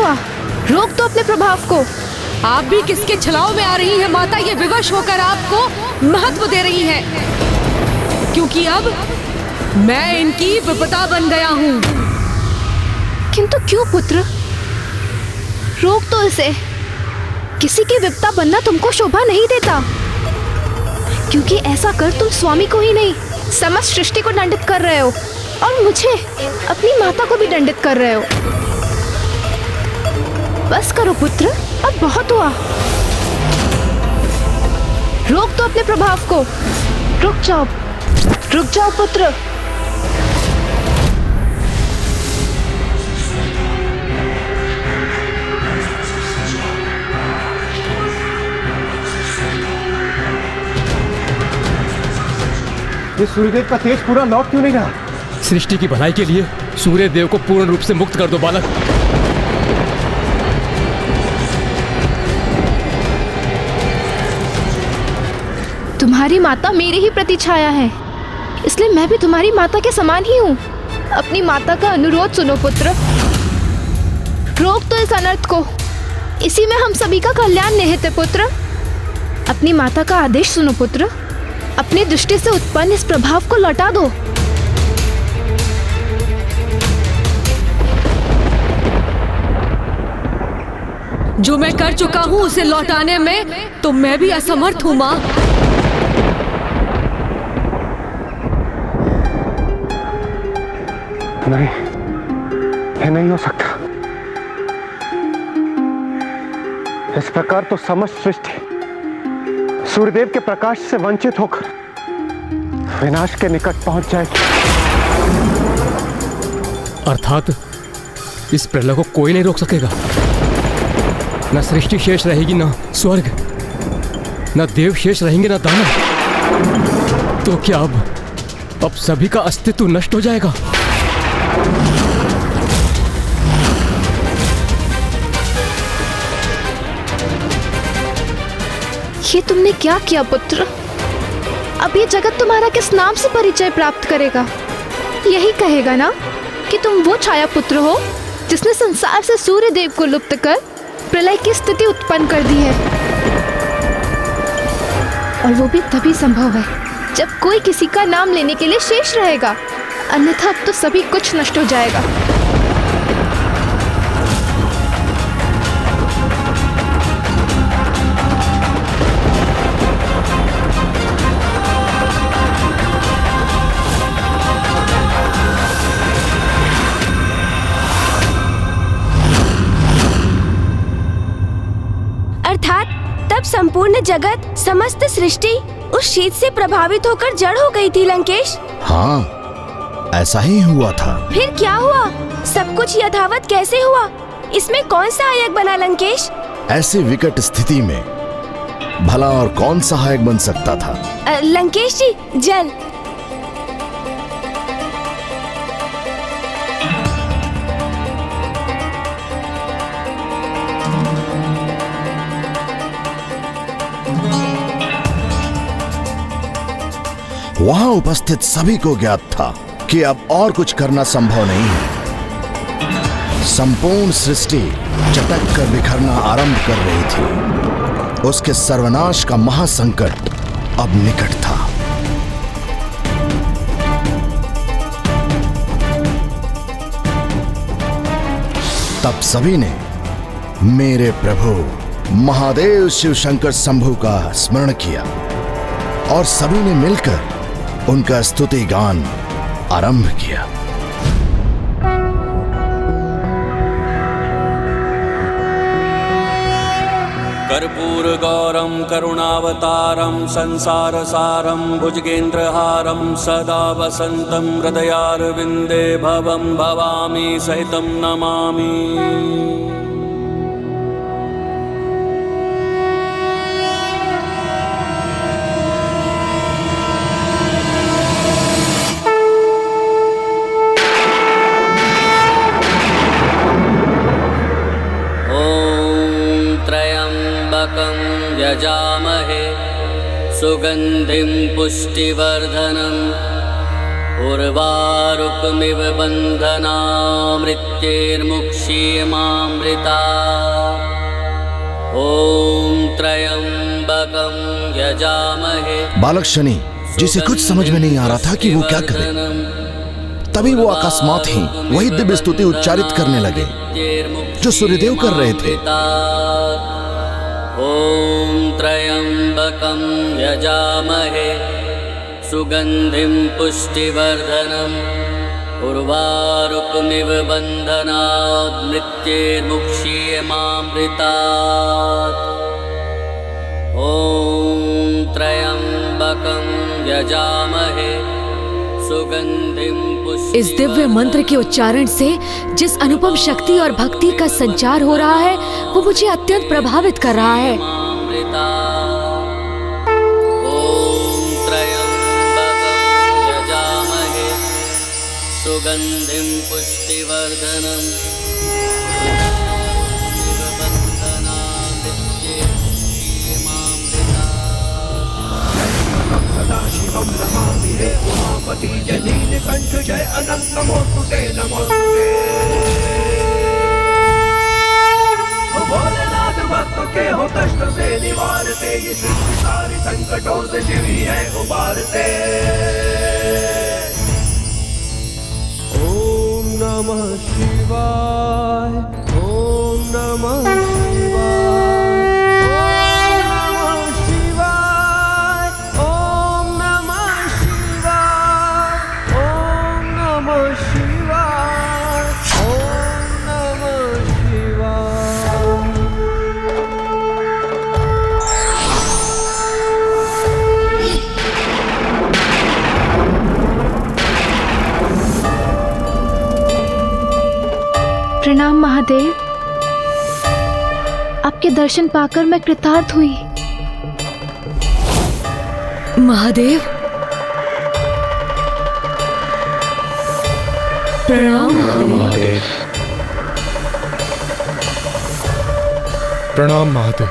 हुआ? रोक तो अपने प्रभाव को। आप भी किसके छलाव में आ रही हैं माता? ये विवश होकर आपको महत्व दे रही हैं, क्योंकि अब मैं इनकी विपदा बन गया हूँ। किंतु क्यों पुत्र? रोक तो इसे। किसी की विपदा बनना तुमको शोभा नहीं देता, क्योंकि ऐसा कर तुम स्वामी को ही नहीं समस्त सृष्टि को दंडित कर रहे हो, और मुझे, अपनी माता को भी दंडित कर रहे हो। बस करो पुत्र, अब बहुत हुआ। रोक तो अपने प्रभाव को। रुक जाओ पुत्र। ये सूर्यदेव का तेज पूरा लौट क्यों नहीं रहा? सृष्टि की भलाई के लिए सूर्यदेव को पूर्ण रूप से मुक्त कर दो बालक। तुम्हारी माता मेरी ही प्रतिछाया है, इसलिए मैं भी तुम्हारी माता के समान ही हूँ। अपनी माता का अनुरोध सुनो पुत्र। रोक तो इस अनर्थ को। इसी में हम सभी का कल्याण निहित है पुत्र। अपनी माता का आदेश सुनो पुत्र। अपनी दृष्टि से उत्पन्न इस प्रभाव को लौटा दो। जो मैं कर चुका हूँ उसे लौटाने में तो मैं भी असमर्थ हूँ माँ। नहीं, ये नहीं हो सकता। इस प्रकार तो समस्त सृष्टि सूर्यदेव के प्रकाश से वंचित होकर विनाश के निकट पहुंच जाएगी। अर्थात इस प्रलय को कोई नहीं रोक सकेगा। न सृष्टि शेष रहेगी, न स्वर्ग, न देव शेष रहेंगे, न दानव। तो क्या अब सभी का अस्तित्व नष्ट हो जाएगा? ये तुमने क्या किया पुत्र? अब ये जगत तुम्हारा किस नाम से परिचय प्राप्त करेगा? यही कहेगा ना कि तुम वो छाया पुत्र हो जिसने संसार से सूर्य देव को लुप्त कर प्रलय की स्थिति उत्पन्न कर दी है। और वो भी तभी संभव है जब कोई किसी का नाम लेने के लिए शेष रहेगा, अन्यथा अब तो सभी कुछ नष्ट हो जाएगा। संपूर्ण जगत, समस्त सृष्टि उस शीत से प्रभावित होकर जड़ हो गई थी लंकेश। हाँ, ऐसा ही हुआ था। फिर क्या हुआ? सब कुछ यथावत कैसे हुआ? इसमें कौन सहायक बना लंकेश? ऐसी विकट स्थिति में भला और कौन सहायक बन सकता था? लंकेश जी, जल। वहां उपस्थित सभी को ज्ञात था कि अब और कुछ करना संभव नहीं है। संपूर्ण सृष्टि चटक कर बिखरना आरंभ कर रही थी। उसके सर्वनाश का महासंकट अब निकट था। तब सभी ने मेरे प्रभु महादेव शिव शंकर शंभु का स्मरण किया और सभी ने मिलकर उनका स्तुति गान आरंभ किया। कर्पूर गौरम करुणावतारम संसार सारम भुजगेंद्रहारम सदा वसंतम हृदयारविंदे भवम भवामी सहितम नमामि। यजामहे सुगंधिं पुष्टिवर्धनम् उर्वारुकमिव बन्धनामृत्यैर्मुक्षीयमामृता ॐ त्र्यम्बकं यजामहे। बालक शनि, जिसे कुछ समझ में नहीं आ रहा था कि वो क्या करे, तभी वो अकस्मात ही वही दिव्य स्तुति उच्चारित करने लगे जो सूर्यदेव कर रहे थे। ॐ त्र्यम्बकं यजामहे सुगन्धिं पुष्टिवर्धनम् उर्वारुकमिव बन्धनात् मृत्युर्मुक्षीयमामृतात् ॐ त्र्यम्बकं यजामहे सुगन्धिं पुष्टिवर्धनम्। इस दिव्य मंत्र के उच्चारण से जिस अनुपम शक्ति और भक्ति का संचार हो रहा है वो मुझे अत्यंत प्रभावित कर रहा है। सुगन्धिं पुष्टिवर्धनम् सदाशिवं नमामि हे उमापति जनीलकण्ठ जय अनंत नमोस्तुते नमोस्तुते। भोलेनाथ भक्त के हो कष्ट से निवारते, ये सृष्टि सारी संकटों से शिव ही है उबारते। ओम नमः शिवाय, ओम नमः शिवाय, ओम नमः शिवाय, ओम नमः शिवाय, ओम नमः शिवाय, ओम प्रणाम महादेव, आपके दर्शन पाकर मैं कृतार्थ हुई। महादेव प्रणाम। महादेव प्रणाम महादेव।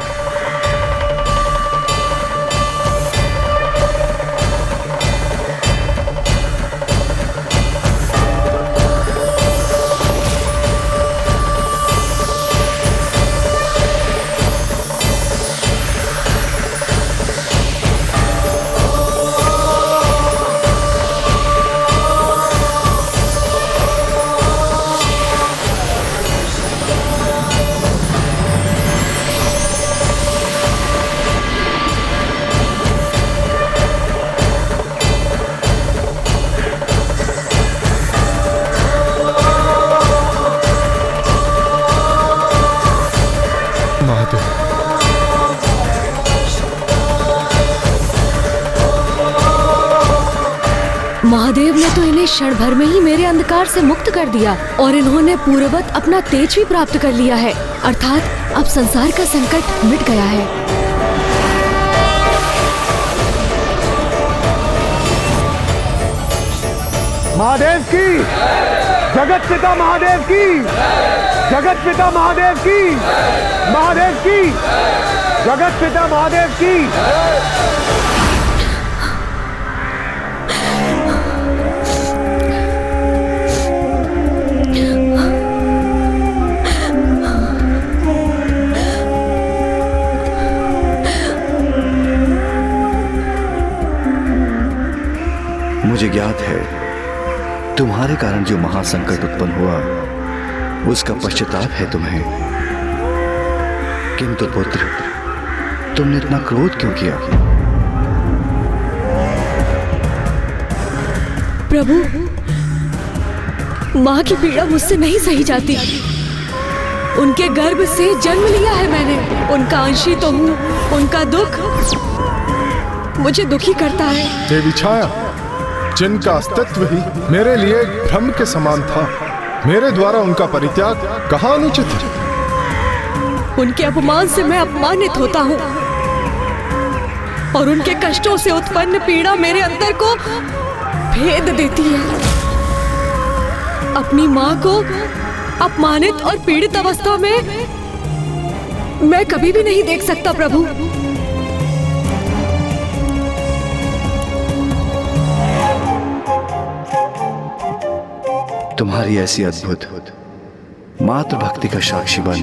महादेव ने तो इन्हें क्षण भर में ही मेरे अंधकार से मुक्त कर दिया और इन्होंने पूर्ववत अपना तेज भी प्राप्त कर लिया है, अर्थात अब संसार का संकट मिट गया है। महादेव की, जगत पिता महादेव की, जगत पिता महादेव की, महादेव की, जगत पिता महादेव की। मुझे ज्ञात है तुम्हारे कारण जो महासंकट उत्पन्न हुआ उसका पश्चाताप है तुम्हें, किंतु पुत्र तुमने इतना क्रोध क्यों किया? प्रभु, माँ की पीड़ा मुझसे नहीं सही जाती। उनके गर्भ से जन्म लिया है मैंने, उनका अंशी तो हूँ। उनका दुख मुझे दुखी करता है। देवी छाया, जिनका अस्तित्व ही मेरे लिए भ्रम के समान था, मेरे द्वारा उनका परित्याग कहाँ अनुचित है? उनके अपमान से मैं अपमानित होता हूँ और उनके कष्टों से उत्पन्न पीड़ा मेरे अंतर को भेद देती है। अपनी माँ को अपमानित और पीड़ित अवस्था में मैं कभी भी नहीं देख सकता प्रभु। तुम्हारी ऐसी अद्भुत मातृ भक्ति का साक्षी बन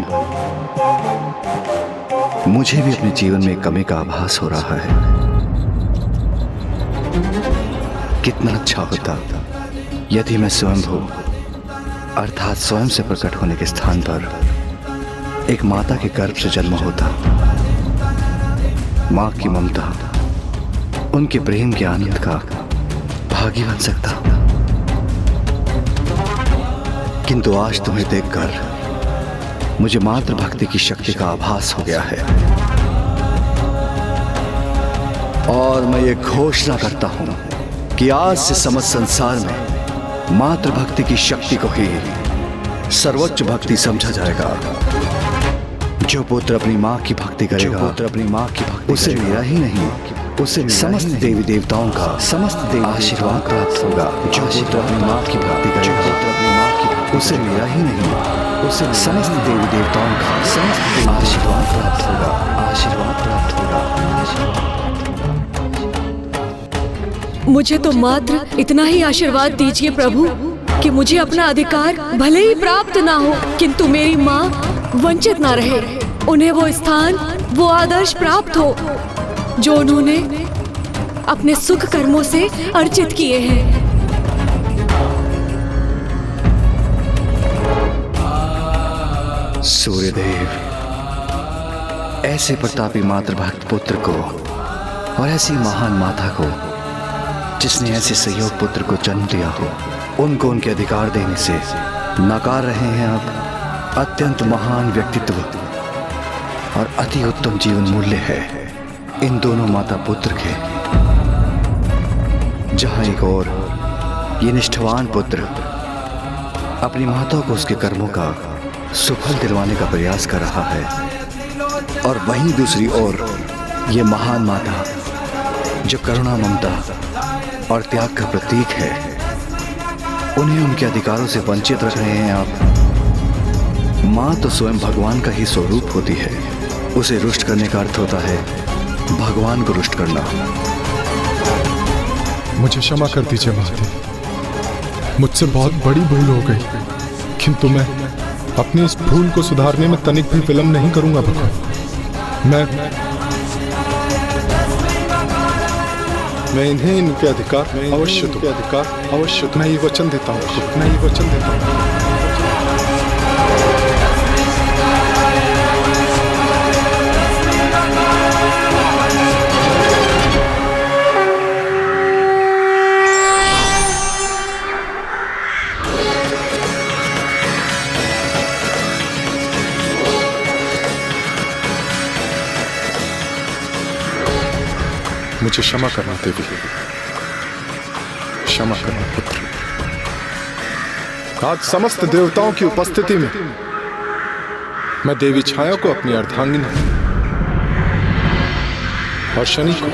मुझे भी अपने जीवन में कमी का आभास हो रहा है। कितना अच्छा होता यदि मैं स्वयंभू अर्थात स्वयं से प्रकट होने के स्थान पर एक माता के गर्भ से जन्म होता। माँ की ममता, उनके प्रेम के आनंद का भागी बन सकता। किंतु आज तुम्हें देखकर मुझे मातृभक्ति की शक्ति का आभास हो गया है और मैं ये घोषणा करता हूं कि आज से समस्त संसार में मातृभक्ति की शक्ति को ही सर्वोच्च भक्ति समझा जाएगा। जो पुत्र अपनी माँ की भक्ति करेगा, पुत्र अपनी माँ की भक्ति उसे मेरा ही नहीं, उसे समस्त देवी देवताओं का समस्त आशीर्वाद प्राप्त होगा। जो पुत्र अपनी माँ की भक्ति करेगा, पुत्र अपनी माँ की भक्ति उसे मेरा ही नहीं, उसे समस्त देवी देवताओं का समस्त आशीर्वाद प्राप्त होगा। आशीर्वाद प्राप्त होगा। मुझे तो मात्र इतना ही आशीर्वाद दीजिए प्रभु कि मुझे अपना अधिकार भले ही प्राप्त ना हो किंतु मेरी माँ वंचित ना रहे, उन्हें वो स्थान, वो आदर्श प्राप्त हो जो उन्होंने अपने सुख कर्मों से अर्जित किए हैं। सूर्यदेव, ऐसे प्रतापी मातृभक्त पुत्र को और ऐसी महान माता को जिसने ऐसे सहयोग पुत्र को जन्म दिया हो, उनको उनके अधिकार देने से नकार रहे हैं अब अत्यंत महान व्यक्तित्व और अति उत्तम जीवन मूल्य है इन दोनों माता पुत्र के। जहां एक और ये निष्ठावान पुत्र अपनी माता को उसके कर्मों का सुफल दिलवाने का प्रयास कर रहा है और वहीं दूसरी ओर ये महान माता जो करुणा, ममता और त्याग का प्रतीक है, उन्हें उनके अधिकारों से वंचित रख रहे हैं आप। माँ तो स्वयं भगवान का ही स्वरूप होती है, उसे रुष्ट करने का अर्थ होता है भगवान को रुष्ट करना। मुझे क्षमा कर दीजिए महादेव, मुझसे बहुत बड़ी भूल हो गई, किंतु मैं अपनी इस भूल को सुधारने में तनिक भी विलंब नहीं करूंगा भगवान। मैं इन्हें इनके अधिकार अवश्य मैं ये वचन देता हूँ। मुझे क्षमा करना देवी, क्षमा करना पुत्र। आज समस्त देवताओं की उपस्थिति में मैं देवी छाया को अपनी अर्धांगिनी और शनि को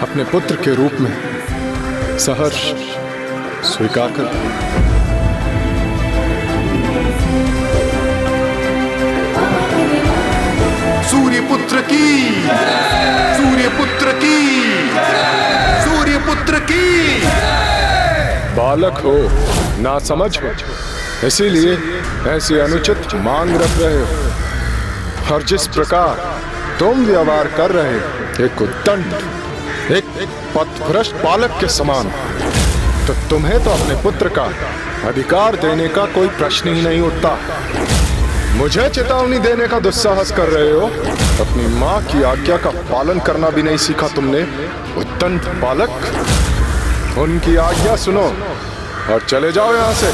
अपने पुत्र के रूप में सहर्ष स्वीकार करता हूं। सूर्यपुत्र की, सूर्यपुत्र की, सूर्यपुत्र की। बालक हो, ना समझ हो, इसीलिए ऐसी अनुचित मांग रख रहे हो। और जिस प्रकार तुम व्यवहार कर रहे हो एक उद्दंड, एक पथभ्रष्ट बालक के समान, तो तुम्हें तो अपने पुत्र का अधिकार देने का कोई प्रश्न ही नहीं उठता। मुझे चेतावनी देने का दुस्साहस कर रहे हो। अपनी माँ की आज्ञा का पालन करना भी नहीं सीखा तुमने, उद्दंड बालक। उनकी आज्ञा सुनो और चले जाओ यहाँ से।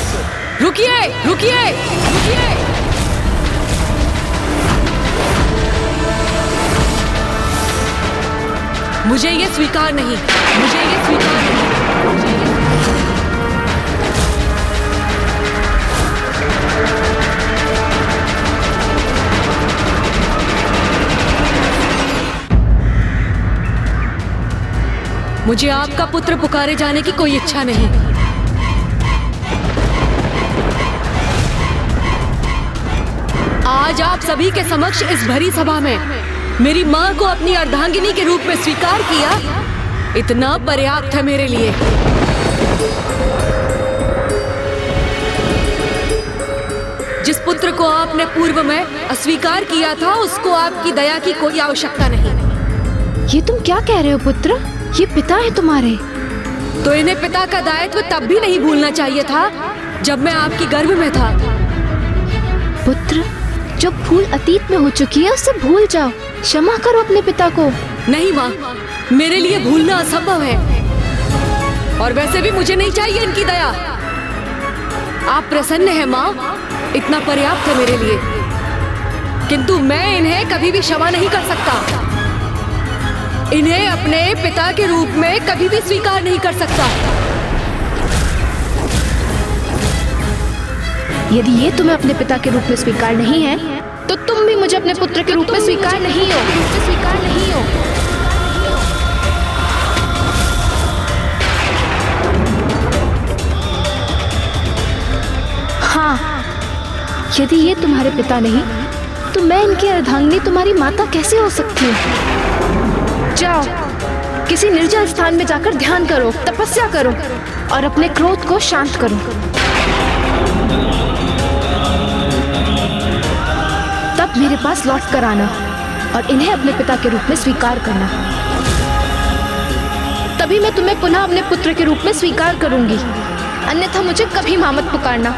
रुकिए, रुकिए, रुकिए। मुझे ये स्वीकार नहीं, मुझे ये स्वीकार नहीं। मुझे आपका पुत्र पुकारे जाने की कोई इच्छा नहीं। आज आप सभी के समक्ष इस भरी सभा में मेरी माँ को अपनी अर्धांगिनी के रूप में स्वीकार किया, इतना पर्याप्त है मेरे लिए। जिस पुत्र को आपने पूर्व में अस्वीकार किया था उसको आपकी दया की कोई आवश्यकता नहीं। ये तुम क्या कह रहे हो पुत्र? ये पिता है तुम्हारे। तो इन्हें पिता का दायित्व तब भी नहीं भूलना चाहिए था जब मैं आपकी गर्भ में था। पुत्र, जो भूल अतीत में हो चुकी है उसे भूल जाओ। क्षमा करो अपने पिता को। नहीं माँ, मेरे लिए भूलना असंभव है और वैसे भी मुझे नहीं चाहिए इनकी दया। आप प्रसन्न हैं माँ, इतना पर्याप्त है मेरे लिए। किंतु मैं इन्हें कभी भी क्षमा नहीं कर सकता। इन्हें अपने पिता के रूप में कभी भी स्वीकार नहीं कर सकता। यदि ये तुम्हें अपने पिता के रूप में स्वीकार नहीं है तो तुम भी मुझे अपने पुत्र के रूप में स्वीकार नहीं हो। हाँ, यदि ये तुम्हारे पिता नहीं तो मैं इनकी अर्धांगिनी तुम्हारी माता कैसे हो सकती हूँ? जाओ, किसी निर्जल स्थान में जाकर ध्यान करो, तपस्या करो और अपने क्रोध को शांत करो। तब मेरे पास लौट कर आना और इन्हें अपने पिता के रूप में स्वीकार करना। तभी मैं तुम्हें पुनः अपने पुत्र के रूप में स्वीकार करूंगी, अन्यथा मुझे कभी मां मत पुकारना।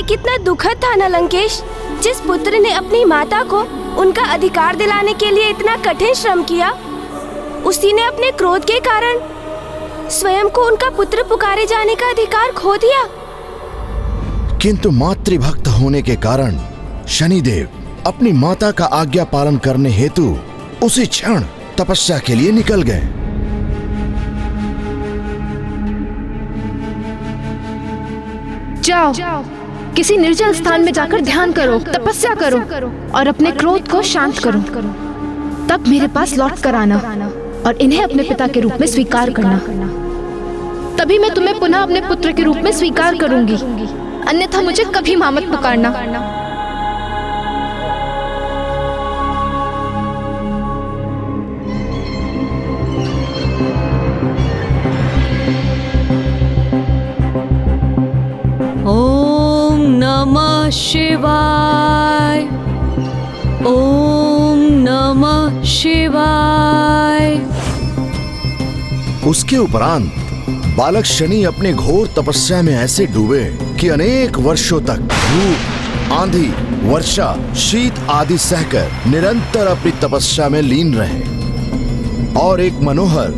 कितना दुखद था ना लंकेश, जिस पुत्र ने अपनी माता को उनका अधिकार दिलाने के लिए इतना कठिन श्रम किया, उसी ने अपने क्रोध के कारण स्वयं को उनका पुत्र पुकारे जाने का अधिकार खो दिया। किंतु मातृभक्त होने के कारण शनिदेव अपनी माता का आज्ञा पालन करने हेतु उसी क्षण तपस्या के लिए निकल गए। जाओ, किसी निर्जल स्थान में जाकर ध्यान करो, तपस्या करो और अपने क्रोध को शांत करो। तब मेरे पास लौट कर आना और इन्हें अपने पिता के रूप में स्वीकार करना। तभी मैं तुम्हें पुनः अपने पुत्र के रूप में स्वीकार करूंगी, अन्यथा मुझे कभी मां मत पुकारना। ओम नमः शिवाय, ओम नमः शिवाय। उसके उपरांत बालक शनि अपने घोर तपस्या में ऐसे डूबे कि अनेक वर्षों तक धूप, आंधी, वर्षा, शीत आदि सहकर निरंतर अपनी तपस्या में लीन रहे और एक मनोहर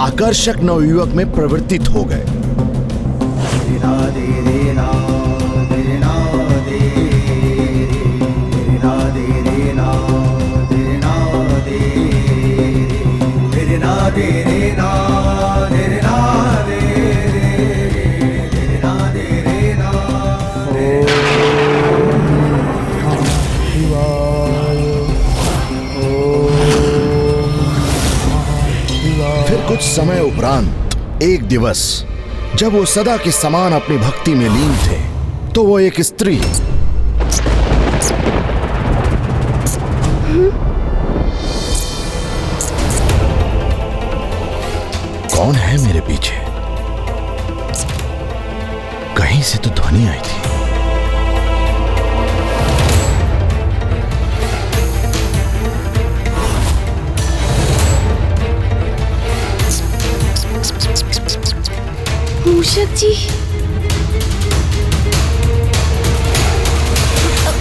आकर्षक नवयुवक में परिवर्तित हो गए। फिर कुछ समय उपरांत एक दिवस जब वो सदा के समान अपनी भक्ति में लीन थे, तो वो एक स्त्री कौन है मेरे पीछे? कहीं से तो ध्वनि आई थी। मूषक जी,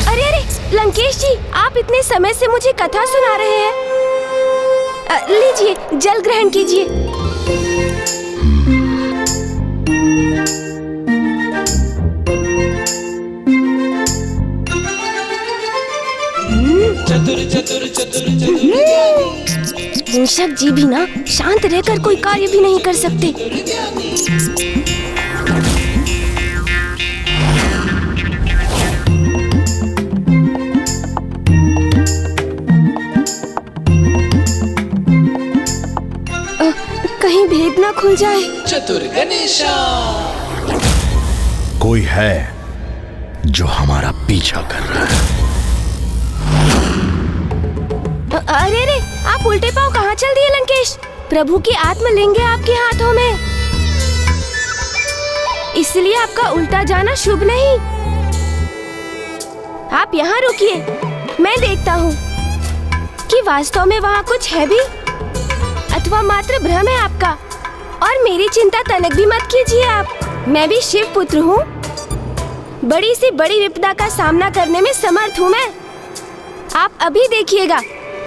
अरे अरे लंकेश जी, आप इतने समय से मुझे कथा सुना रहे हैं। लीजिए, जल ग्रहण कीजिए। मूषक जी भी ना शांत रहकर कोई कार्य भी नहीं कर सकते। कहीं भेद ना खुल जाए। चतुर गणेशा। कोई है जो हमारा पीछा कर रहा है। अरे रे, आप उल्टे पांव कहाँ चल दिए लंकेश? प्रभु की आत्मलिंग है आपके हाथों में, इसलिए आपका उल्टा जाना शुभ नहीं। आप यहाँ रुकिए, मैं देखता हूँ कि वास्तव में वहाँ कुछ है भी अथवा मात्र भ्रम है आपका। और मेरी चिंता तनक भी मत कीजिए आप, मैं भी शिव पुत्र हूँ। बड़ी से बड़ी विपदा का सामना करने में समर्थ हूँ मैं। आप अभी देखिएगा,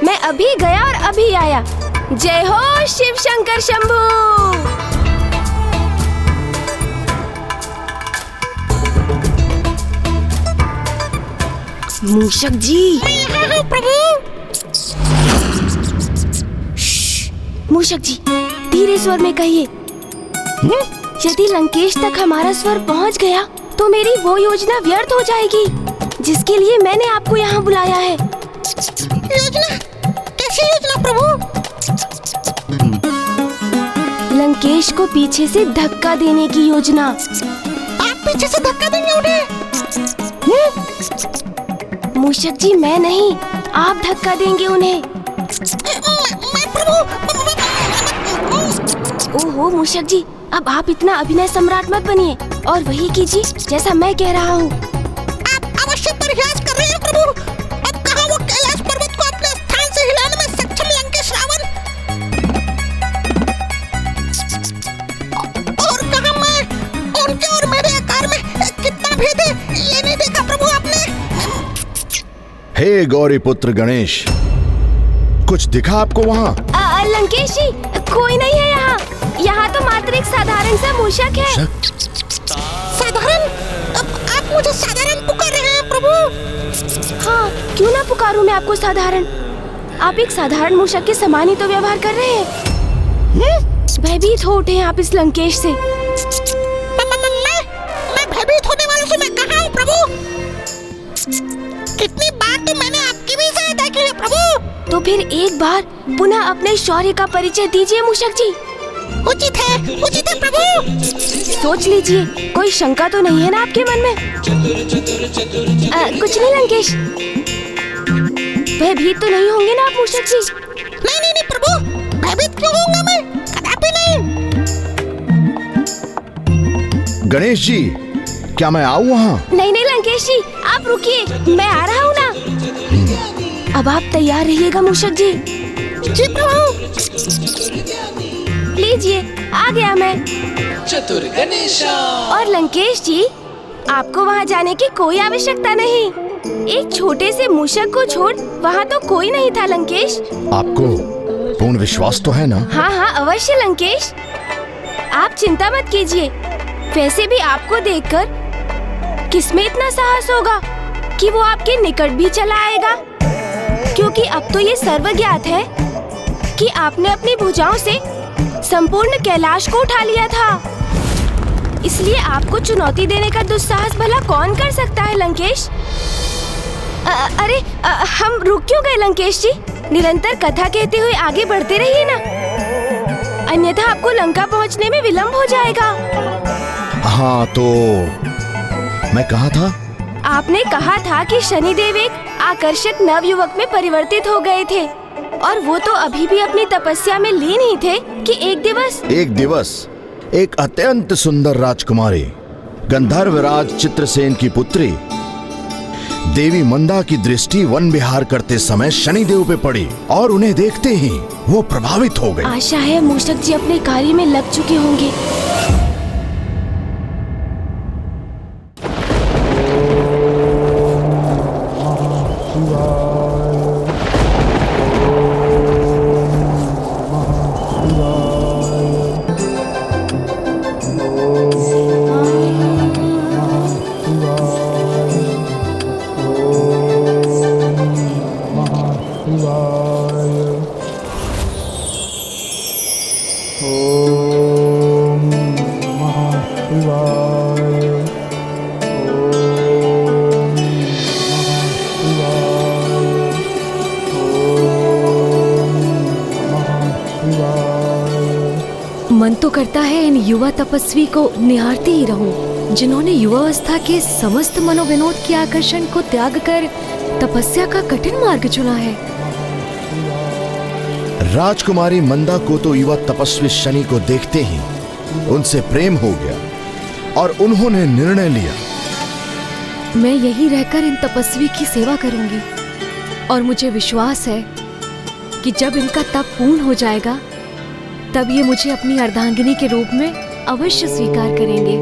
मैं अभी गया और अभी आया। जय हो शिव शंकर शंभू। मूषक जी। प्रभु। मूषक जी, धीरे स्वर में कहिए। यदि लंकेश तक हमारा स्वर पहुंच गया तो मेरी वो योजना व्यर्थ हो जाएगी जिसके लिए मैंने आपको यहाँ बुलाया है। योजना? कैसी योजना प्रभु? लंकेश को पीछे से धक्का देने की योजना। आप पीछे से धक्का देंगे उन्हें? मूषक जी, मैं नहीं, आप धक्का देंगे उन्हें। मैं प्रभु। ओहो मूषक जी, अब आप इतना अभिनय सम्राट मत बनिए और वही कीजिए जैसा मैं कह रहा हूँ। आप अवश्य प्रयास कर रहे हैं प्रभु। अब कहाँ वो कैलाश पर्वत को अपने स्थान से हिलाने में सक्षम लंकेश रावण, और कहाँ मैं उनके और मेरे आकार में कितना भेद है ये नहीं देखा प्रभु आपने? हे गौरी पुत्र गणेश, कुछ दिखा आपको वहाँ? लंकेश जी, कोई नहीं है यहाँ। यहाँ तो मात्र एक साधारण सा मूषक है। साधारण? आप मुझे साधारण पुकार रहे हैं प्रभु? हाँ, क्यों ना पुकारूं मैं आपको साधारण। आप एक साधारण मूषक के समान ही तो व्यवहार कर रहे हैं। भयभीत हो उठे हैं आप इस लंकेश से। मैं भयभीत होने वालों से मैं कहाँ हूँ प्रभु? कितनी बार तो मैंने आपकी भी सहायता की है प्रभु। तो फिर एक बार पुनः अपने शौर्य का परिचय दीजिए मूषक जी। उचित है प्रभु। सोच लीजिए, कोई शंका तो नहीं है ना आपके मन में? कुछ नहीं लंकेश, भयभीत तो नहीं होंगे ना आप मूषक जी? नहीं प्रभु, भयभीत क्यों होऊंगा मैं? कदापि नहीं। गणेश जी, क्या मैं आऊँ वहाँ? नहीं लंकेश जी, आप रुकिए, मैं आ रहा हूँ ना। अब आप तैयार रहिएगा मूषक जी। जी प्रभु। लीजिए, आ गया मैं। चतुर गणेशा। और लंकेश जी, आपको वहाँ जाने की कोई आवश्यकता नहीं। एक छोटे से मूषक को छोड़ वहाँ तो कोई नहीं था लंकेश। आपको पूर्ण विश्वास तो है ना? हाँ अवश्य लंकेश, आप चिंता मत कीजिए। वैसे भी आपको देखकर किसमें इतना साहस होगा कि वो आपके निकट भी चला आएगा, क्योंकि अब तो ये सर्वज्ञात है कि आपने अपनी भुजाओं से संपूर्ण कैलाश को उठा लिया था। इसलिए आपको चुनौती देने का दुस्साहस भला कौन कर सकता है लंकेश? अरे हम रुक क्यों गए लंकेश जी? निरंतर कथा कहते हुए आगे बढ़ते रहिए ना, अन्यथा आपको लंका पहुंचने में विलंब हो जाएगा। हाँ, तो मैं कहाँ था? आपने कहा था कि शनिदेव एक आकर्षक नवयुवक में परिवर्तित हो गए थे, और वो तो अभी भी अपनी तपस्या में लीन ही थे कि एक दिवस एक अत्यंत सुंदर राजकुमारी गंधर्वराज चित्रसेन की पुत्री देवी मंदा की दृष्टि वन विहार करते समय शनिदेव पे पड़ी और उन्हें देखते ही वो प्रभावित हो गई। आशा है मूषक जी अपने कार्य में लग चुके होंगे। ओम नमः शिवाय। ओम नमः शिवाय। ओम नमः शिवाय। मन तो करता है इन युवा तपस्वी को निहारती ही रहूं, जिन्होंने युवावस्था के समस्त मनोविनोद के आकर्षण को त्याग कर तपस्या का कठिन मार्ग चुना है। राजकुमारी मंदा को तो युवा तपस्वी शनि को देखते ही उनसे प्रेम हो गया और उन्होंने निर्णय लिया, मैं यहीं रहकर इन तपस्वी की सेवा करूंगी और मुझे विश्वास है कि जब इनका तप पूर्ण हो जाएगा तब ये मुझे अपनी अर्धांगिनी के रूप में अवश्य स्वीकार करेंगे।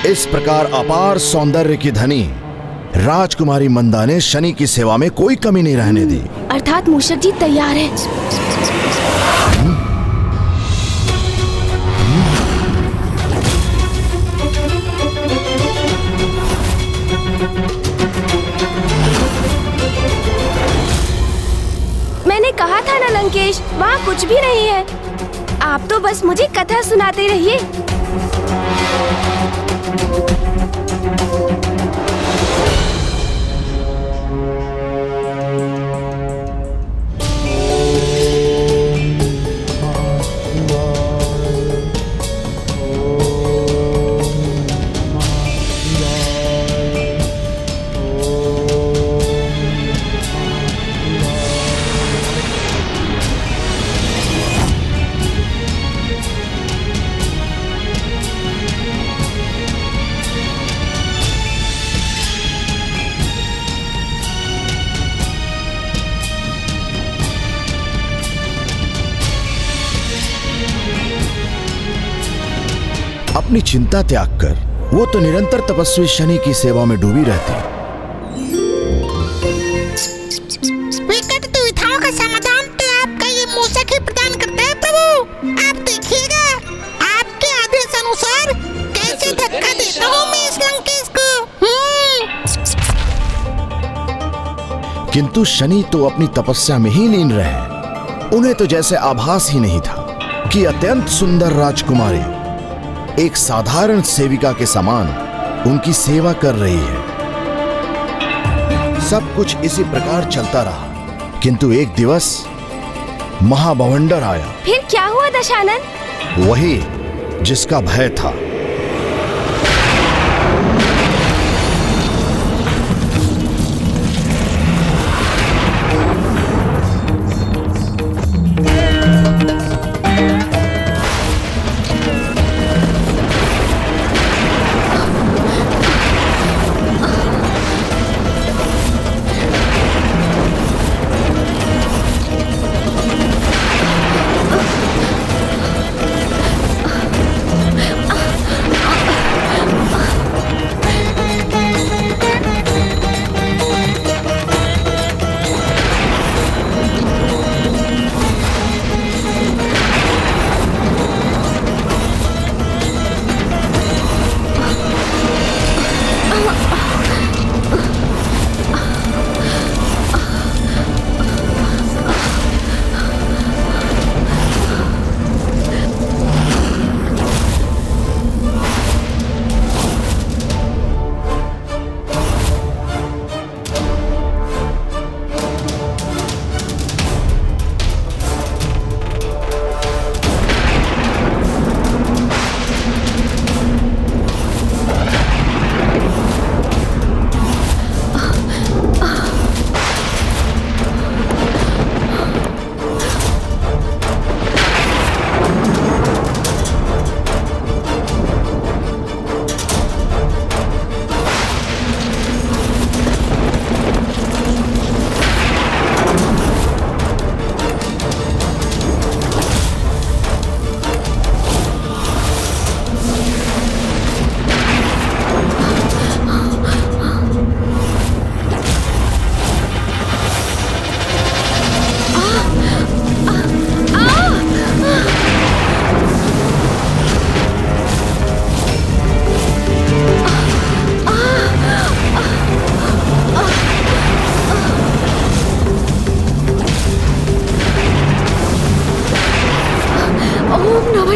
इस प्रकार अपार सौंदर्य की धनी राजकुमारी मंदा ने शनि की सेवा में कोई कमी नहीं रहने दी। अर्थात मूषक जी तैयार है। मैंने कहा था ना लंकेश, वहाँ कुछ भी नहीं है। आप तो बस मुझे कथा सुनाते रहिए। अपनी चिंता त्याग कर वो तो निरंतर तपस्वी शनि की सेवा में डूबी रहती। विकट दुविधाओं का समाधान तो आपका ये मूषक ही प्रदान करता है प्रभु। आप देखिएगा आपके आदेश अनुसार कैसे धक्का देता हूँ मैं इस लंकेश को। किंतु शनि तो अपनी तपस्या में ही लीन रहे। उन्हें तो जैसे आभास ही नहीं था कि अत्यंत सुंदर राजकुमारी एक साधारण सेविका के समान उनकी सेवा कर रही है। सब कुछ इसी प्रकार चलता रहा, किंतु एक दिवस महाबवंडर आया। फिर क्या हुआ दशानन? वही जिसका भय था।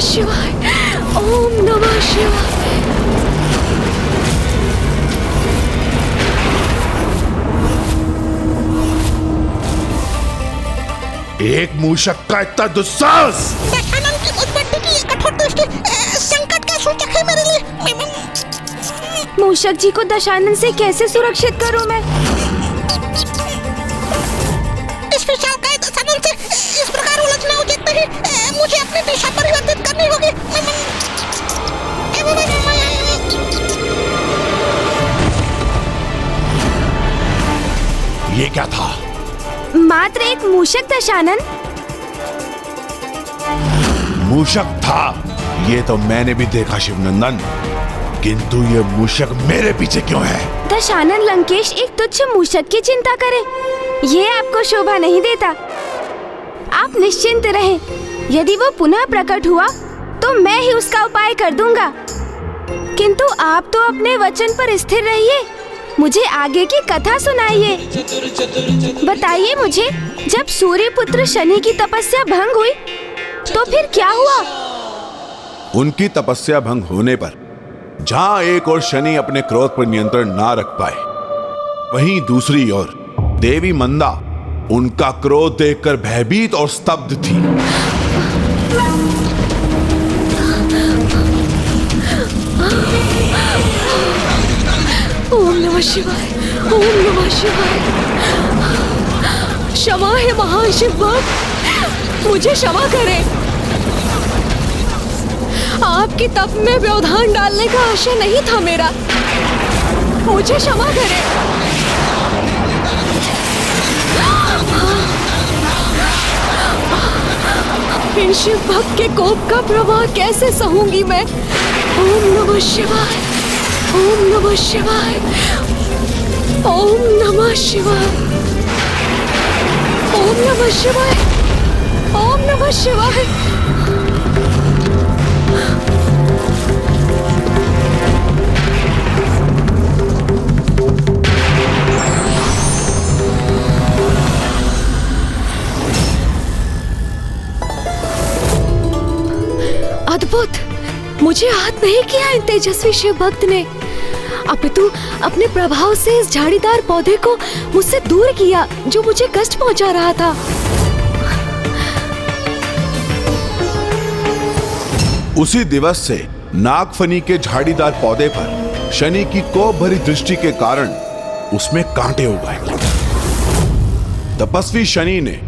शिवाय, ओम नमः शिवाय। एक मूषक का इतना दुस्साहस! दशानन की उस बट्टी की ये कठोर दृष्टि संकट का सूचक है मेरे लिए। मूषक जी को दशानन से कैसे सुरक्षित करूं मैं? इस विशालकाय दशानन से इस प्रकार उलझना उचित नहीं। मुझे अपनी दिशा परिवर्तित करनी होगी। ये क्या था? मात्र एक मूषक दशानन। मूषक था, ये तो मैंने भी देखा शिवनंदन, किंतु ये मूषक मेरे पीछे क्यों है? दशानन लंकेश एक तुच्छ मूषक की चिंता करे, ये आपको शोभा नहीं देता। आप निश्चिंत रहें, यदि वो पुनः प्रकट हुआ तो मैं ही उसका उपाय कर दूंगा। किंतु आप तो अपने वचन पर स्थिर रहिए, मुझे आगे की कथा सुनाइए। बताइए मुझे, जब सूर्यपुत्र शनि की तपस्या भंग हुई तो फिर क्या हुआ? उनकी तपस्या भंग होने पर जहां एक ओर शनि अपने क्रोध पर नियंत्रण ना रख पाए, वहीं दूसरी ओर देवी मंदा उनका क्रोध देखकर भयभीत और स्तब्ध थी। ओम नमः शिवाय, ओम नमः शिवाय। क्षमा है महान शिव भक्त, मुझे क्षमा करें। आपकी तप में व्यवधान डालने का आशय नहीं था मेरा, मुझे क्षमा करें। इन शिव भक्त के कोप का प्रवाह कैसे सहूंगी मैं? ओम नमः शिवाय, ओम नमः शिवाय, ओम नमः शिवाय, ओम नमः शिवाय, ओम नमः शिवाय। अद्भुत, मुझे आहत नहीं किया इन तेजस्वी शिव भक्त ने, अपितु अपने प्रभाव से इस झाड़ीदार पौधे को मुझसे दूर किया जो मुझे कष्ट पहुंचा रहा था। उसी दिवस से नागफनी के झाड़ीदार पौधे पर शनि की कोप भरी दृष्टि के कारण उसमें कांटे हो गए। तपस्वी शनि ने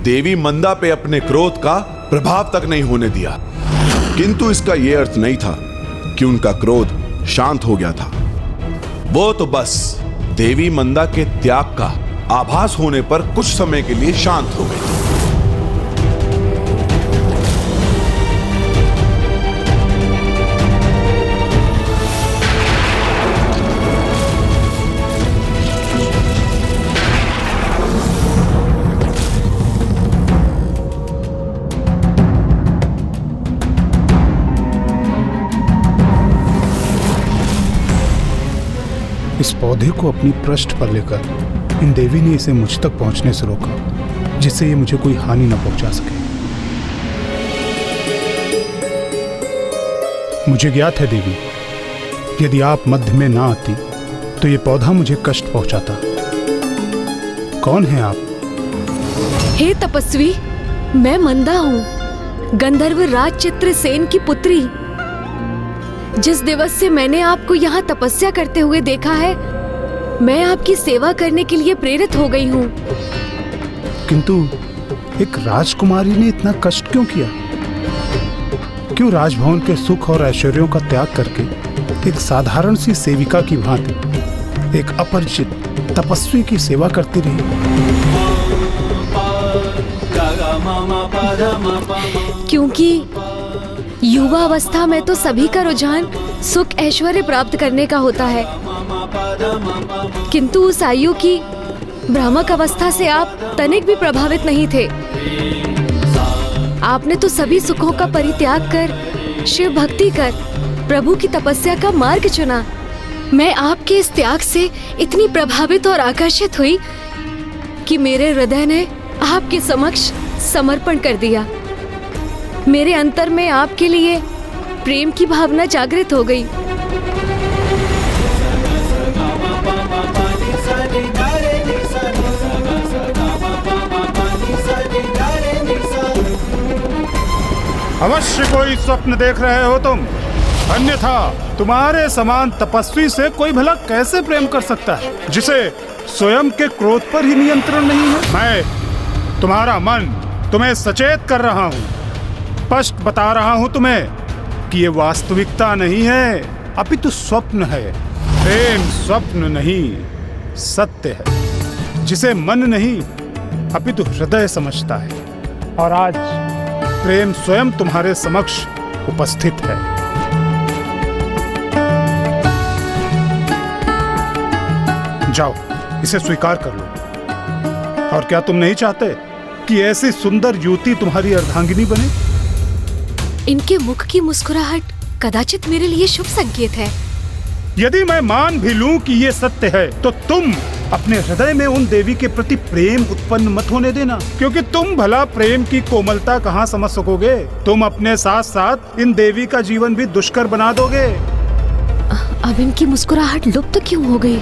देवी मंदा पे अपने क्रोध का प्रभाव तक नहीं होने दिया, किंतु इसका यह अर्थ नहीं था कि उनका क्रोध शांत हो गया था। वो तो बस देवी मंदा के त्याग का आभास होने पर कुछ समय के लिए शांत हो गए। इस पौधे को अपनी पृष्ठ पर लेकर इन देवी ने इसे मुझ तक पहुंचने से रोका, जिससे ये मुझे कोई हानि न पहुंचा सके। मुझे ज्ञात है देवी, यदि आप मध्य में ना आती तो ये पौधा मुझे कष्ट पहुंचाता। कौन है आप? हे तपस्वी, मैं मंदा हूँ, गंधर्व राज चित्रसेन की पुत्री। जिस दिवस से मैंने आपको यहाँ तपस्या करते हुए देखा है, मैं आपकी सेवा करने के लिए प्रेरित हो गई हूँ। किंतु एक राजकुमारी ने इतना कष्ट क्यों किया? क्यों राजभवन के सुख और ऐश्वर्यों का त्याग करके एक साधारण सी सेविका की भांति एक अपरिचित तपस्वी की सेवा करती रही? क्योंकि युवा अवस्था में तो सभी का रुझान सुख ऐश्वर्य प्राप्त करने का होता है, किंतु उस आयु की भ्रामक अवस्था से आप तनिक भी प्रभावित नहीं थे। आपने तो सभी सुखों का परित्याग कर शिव भक्ति कर प्रभु की तपस्या का मार्ग चुना। मैं आपके इस त्याग से इतनी प्रभावित और आकर्षित हुई कि मेरे हृदय ने आपके समक्ष समर्पण कर दिया। मेरे अंतर में आपके लिए प्रेम की भावना जागृत हो गई। अवश्य कोई स्वप्न देख रहे हो तुम, अन्यथा तुम्हारे समान तपस्वी से कोई भला कैसे प्रेम कर सकता है जिसे स्वयं के क्रोध पर ही नियंत्रण नहीं है। मैं तुम्हारा मन तुम्हें सचेत कर रहा हूँ, स्पष्ट बता रहा हूँ तुम्हें कि ये वास्तविकता नहीं है, अपितु स्वप्न है। प्रेम स्वप्न नहीं सत्य है, जिसे मन नहीं अपितु हृदय समझता है। और आज प्रेम स्वयं तुम्हारे समक्ष उपस्थित है। जाओ, इसे स्वीकार कर लो। और क्या तुम नहीं चाहते कि ऐसी सुंदर युवती तुम्हारी अर्धांगिनी बने? इनके मुख की मुस्कुराहट कदाचित मेरे लिए शुभ संकेत है। यदि मैं मान भी लूं कि ये सत्य है, तो तुम अपने हृदय में उन देवी के प्रति प्रेम उत्पन्न मत होने देना, क्योंकि तुम भला प्रेम की कोमलता कहाँ समझ सकोगे। तुम अपने साथ साथ इन देवी का जीवन भी दुष्कर बना दोगे। अब इनकी मुस्कुराहट लुप्त क्यों हो गई?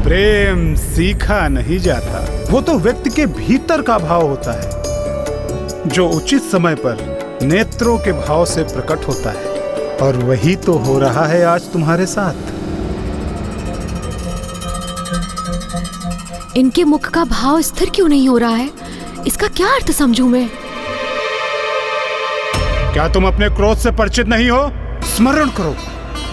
प्रेम सीखा नहीं जाता, वो तो व्यक्ति के भीतर का भाव होता है, जो उचित समय पर नेत्रों के भाव से प्रकट होता है। और वही तो हो रहा है आज तुम्हारे साथ। इनके मुख का भाव स्थिर क्यों नहीं हो रहा है? इसका क्या अर्थ समझूं मैं? क्या तुम अपने क्रोध से परिचित नहीं हो? स्मरण करो,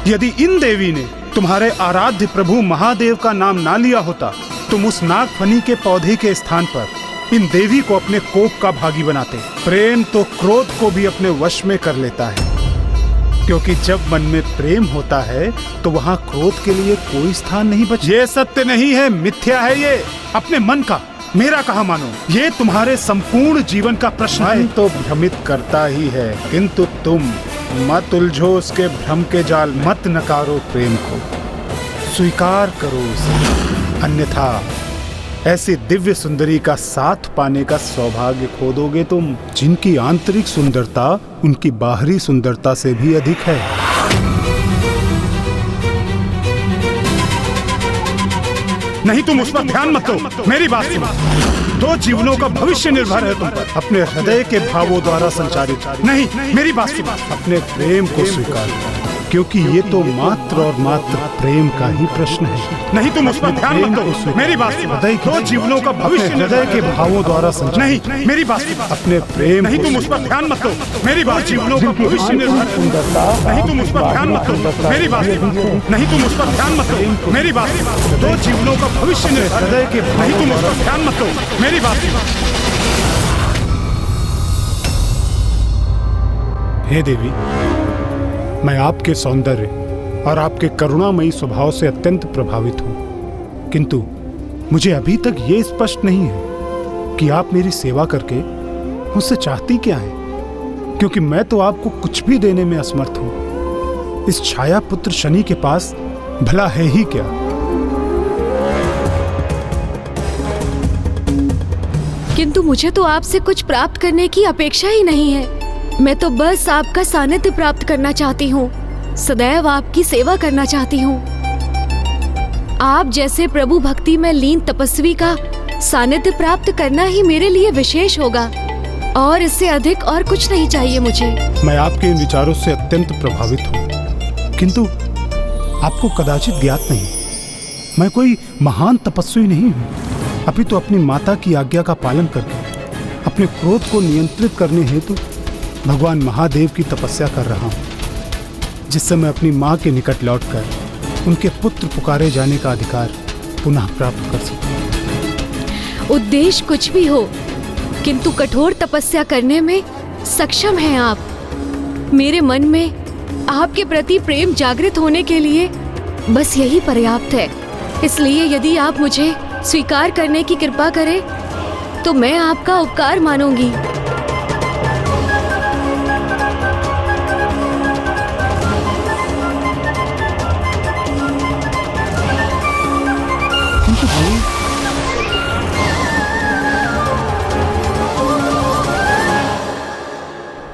यदि इन देवी ने तुम्हारे आराध्य प्रभु महादेव का नाम ना लिया होता, तुम उस नागफनी के पौधे के स्थान पर इन देवी को अपने कोप का भागी बनाते। प्रेम तो क्रोध को भी अपने वश में कर लेता है, क्योंकि जब मन में प्रेम होता है तो वहाँ क्रोध के लिए कोई स्थान नहीं बचा। ये सत्य नहीं है, मिथ्या है ये। अपने मन का मेरा कहा मानो, ये तुम्हारे संपूर्ण जीवन का प्रश्न है। तो भ्रमित करता ही है, किंतु तुम मत उलझो उसके भ्रम के जाल, मत नकारो प्रेम को, स्वीकार करो उसे। अन्यथा ऐसी दिव्य सुंदरी का साथ पाने का सौभाग्य खो दोगे तुम, जिनकी आंतरिक सुंदरता उनकी बाहरी सुंदरता से भी अधिक है। नहीं, तुम उस पर ध्यान मत दो, मेरी बात सुनो। दो जीवनों का भविष्य निर्भर है तुम पर, अपने हृदय के भावों द्वारा संचालित। नहीं, मेरी बात सुनो, अपने प्रेम को स्वीकार करो, क्योंकि ये तो मात्र और मात्र प्रेम का ही प्रश्न है। नहीं, तुम उस पर ध्यान मत दो, मेरी बात सुनो। दो जीवनों का भविष्य हृदय के भावों द्वारा संचालित। नहीं, मेरी बात सुनो, अपने प्रेम। नहीं, तुम उस पर ध्यान मत दो, मेरी बात। जीवनों का भविष्य निर्भर है। नहीं, तुम उस पर ध्यान मत दो, मेरी बात। नहीं, तुम उस पर ध्यान मत दो, मेरी बात। दो जीवनों का भविष्य निर्भर हृदय के। नहीं, तुम उस पर ध्यान मत दो, मेरी बात। हे देवी, मैं आपके सौंदर्य और आपके करुणामयी स्वभाव से अत्यंत प्रभावित हूँ, किंतु मुझे अभी तक ये स्पष्ट नहीं है कि आप मेरी सेवा करके मुझसे चाहती क्या है, क्योंकि मैं तो आपको कुछ भी देने में असमर्थ हूँ। इस छाया पुत्र शनि के पास भला है ही क्या? किंतु मुझे तो आपसे कुछ प्राप्त करने की अपेक्षा ही नहीं है। मैं तो बस आपका सानिध्य प्राप्त करना चाहती हूँ, सदैव आपकी सेवा करना चाहती हूँ। आप जैसे प्रभु भक्ति में लीन तपस्वी का सानिध्य प्राप्त करना ही मेरे लिए विशेष होगा, और इससे अधिक और कुछ नहीं चाहिए मुझे। मैं आपके इन विचारों से अत्यंत प्रभावित हूँ, किंतु आपको कदाचित ज्ञात नहीं, मैं कोई महान तपस्वी नहीं हूँ, अपितु अपनी माता की आज्ञा का पालन करके अपने क्रोध को नियंत्रित करने हेतु भगवान महादेव की तपस्या कर रहा हूँ, जिससे मैं अपनी माँ के निकट लौटकर उनके पुत्र पुकारे जाने का अधिकार पुनः प्राप्त कर सकूं। उद्देश्य कुछ भी हो, किंतु कठोर तपस्या करने में सक्षम हैं आप। मेरे मन में आपके प्रति प्रेम जागृत होने के लिए बस यही पर्याप्त है। इसलिए यदि आप मुझे स्वीकार करने की कृपा करें तो मैं आपका उपकार मानूंगी।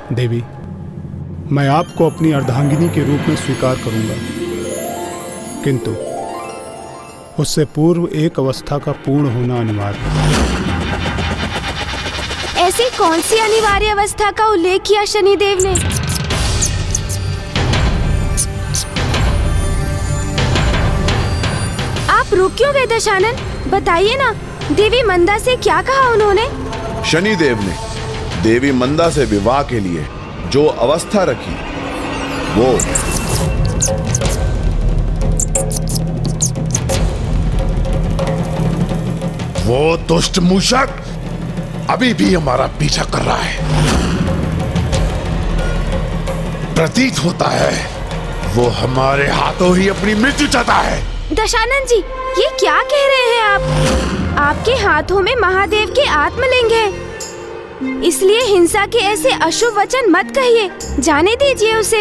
देवी, मैं आपको अपनी अर्धांगिनी के रूप में स्वीकार करूंगा, किंतु उससे पूर्व एक अवस्था का पूर्ण होना अनिवार्य है। ऐसी कौन सी अनिवार्य अवस्था का उल्लेख किया शनिदेव ने? आप रुक क्यों गए दशानन? बताइए ना, देवी मंदा से क्या कहा उन्होंने? शनिदेव ने देवी मंदा से विवाह के लिए जो अवस्था रखी वो दुष्ट मूषक अभी भी हमारा पीछा कर रहा है। प्रतीत होता है वो हमारे हाथों ही अपनी मृत्यु चाहता है। दशानन जी, ये क्या कह रहे हैं आप? आपके हाथों में महादेव के आत्मलिंग है, इसलिए हिंसा के ऐसे अशुभ वचन मत कहिए। जाने दीजिए उसे।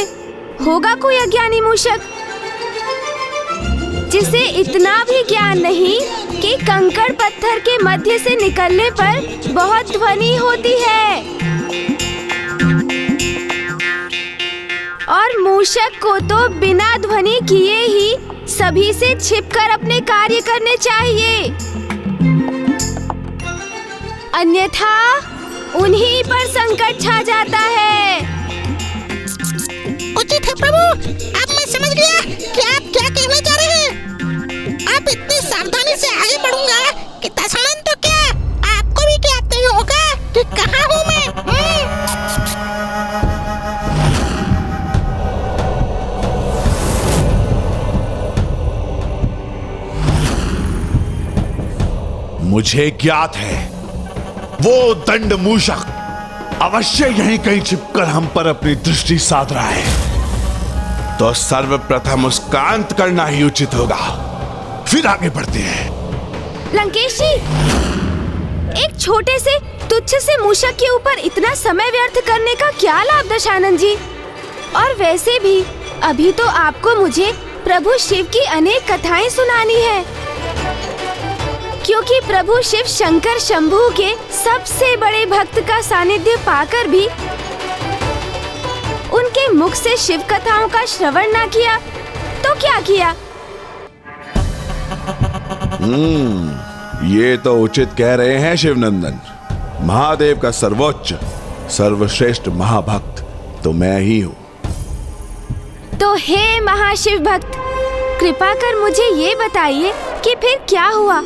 होगा कोई अज्ञानी मूषक जिसे इतना भी ज्ञान नहीं कि कंकड़ पत्थर के मध्य से निकलने पर बहुत ध्वनि होती है, और मूषक को तो बिना ध्वनि किए ही सभी से छिपकर अपने कार्य करने चाहिए, अन्यथा उन्हीं पर संकट छा जाता है। उचित है प्रभु, अब मैं समझ गया कि आप क्या कहना चाह रहे हैं। आप इतनी सावधानी से आगे बढ़ूंगा कि दशानन तो क्या, आपको भी क्या नहीं होगा कि कहाँ हूँ मैं। मुझे ज्ञात है वो दंड मूषक अवश्य यहीं कहीं छिपकर हम पर अपनी दृष्टि साध रहा है, तो सर्वप्रथम उसका अंत करना ही उचित होगा। फिर आगे बढ़ते हैं। लंकेश जी, एक छोटे से तुच्छ से मूषक के ऊपर इतना समय व्यर्थ करने का क्या लाभ दशानन जी? और वैसे भी अभी तो आपको मुझे प्रभु शिव की अनेक कथाएं सुनानी है, क्योंकि प्रभु शिव शंकर शंभू के सबसे बड़े भक्त का सानिध्य पाकर भी उनके मुख से शिव कथाओं का श्रवण ना किया तो क्या किया? ये तो उचित कह रहे हैं शिवनंदन। महादेव का सर्वोच्च सर्वश्रेष्ठ महाभक्त तो मैं ही हूँ। तो हे महाशिव भक्त, कृपा कर मुझे ये बताइए कि फिर क्या हुआ?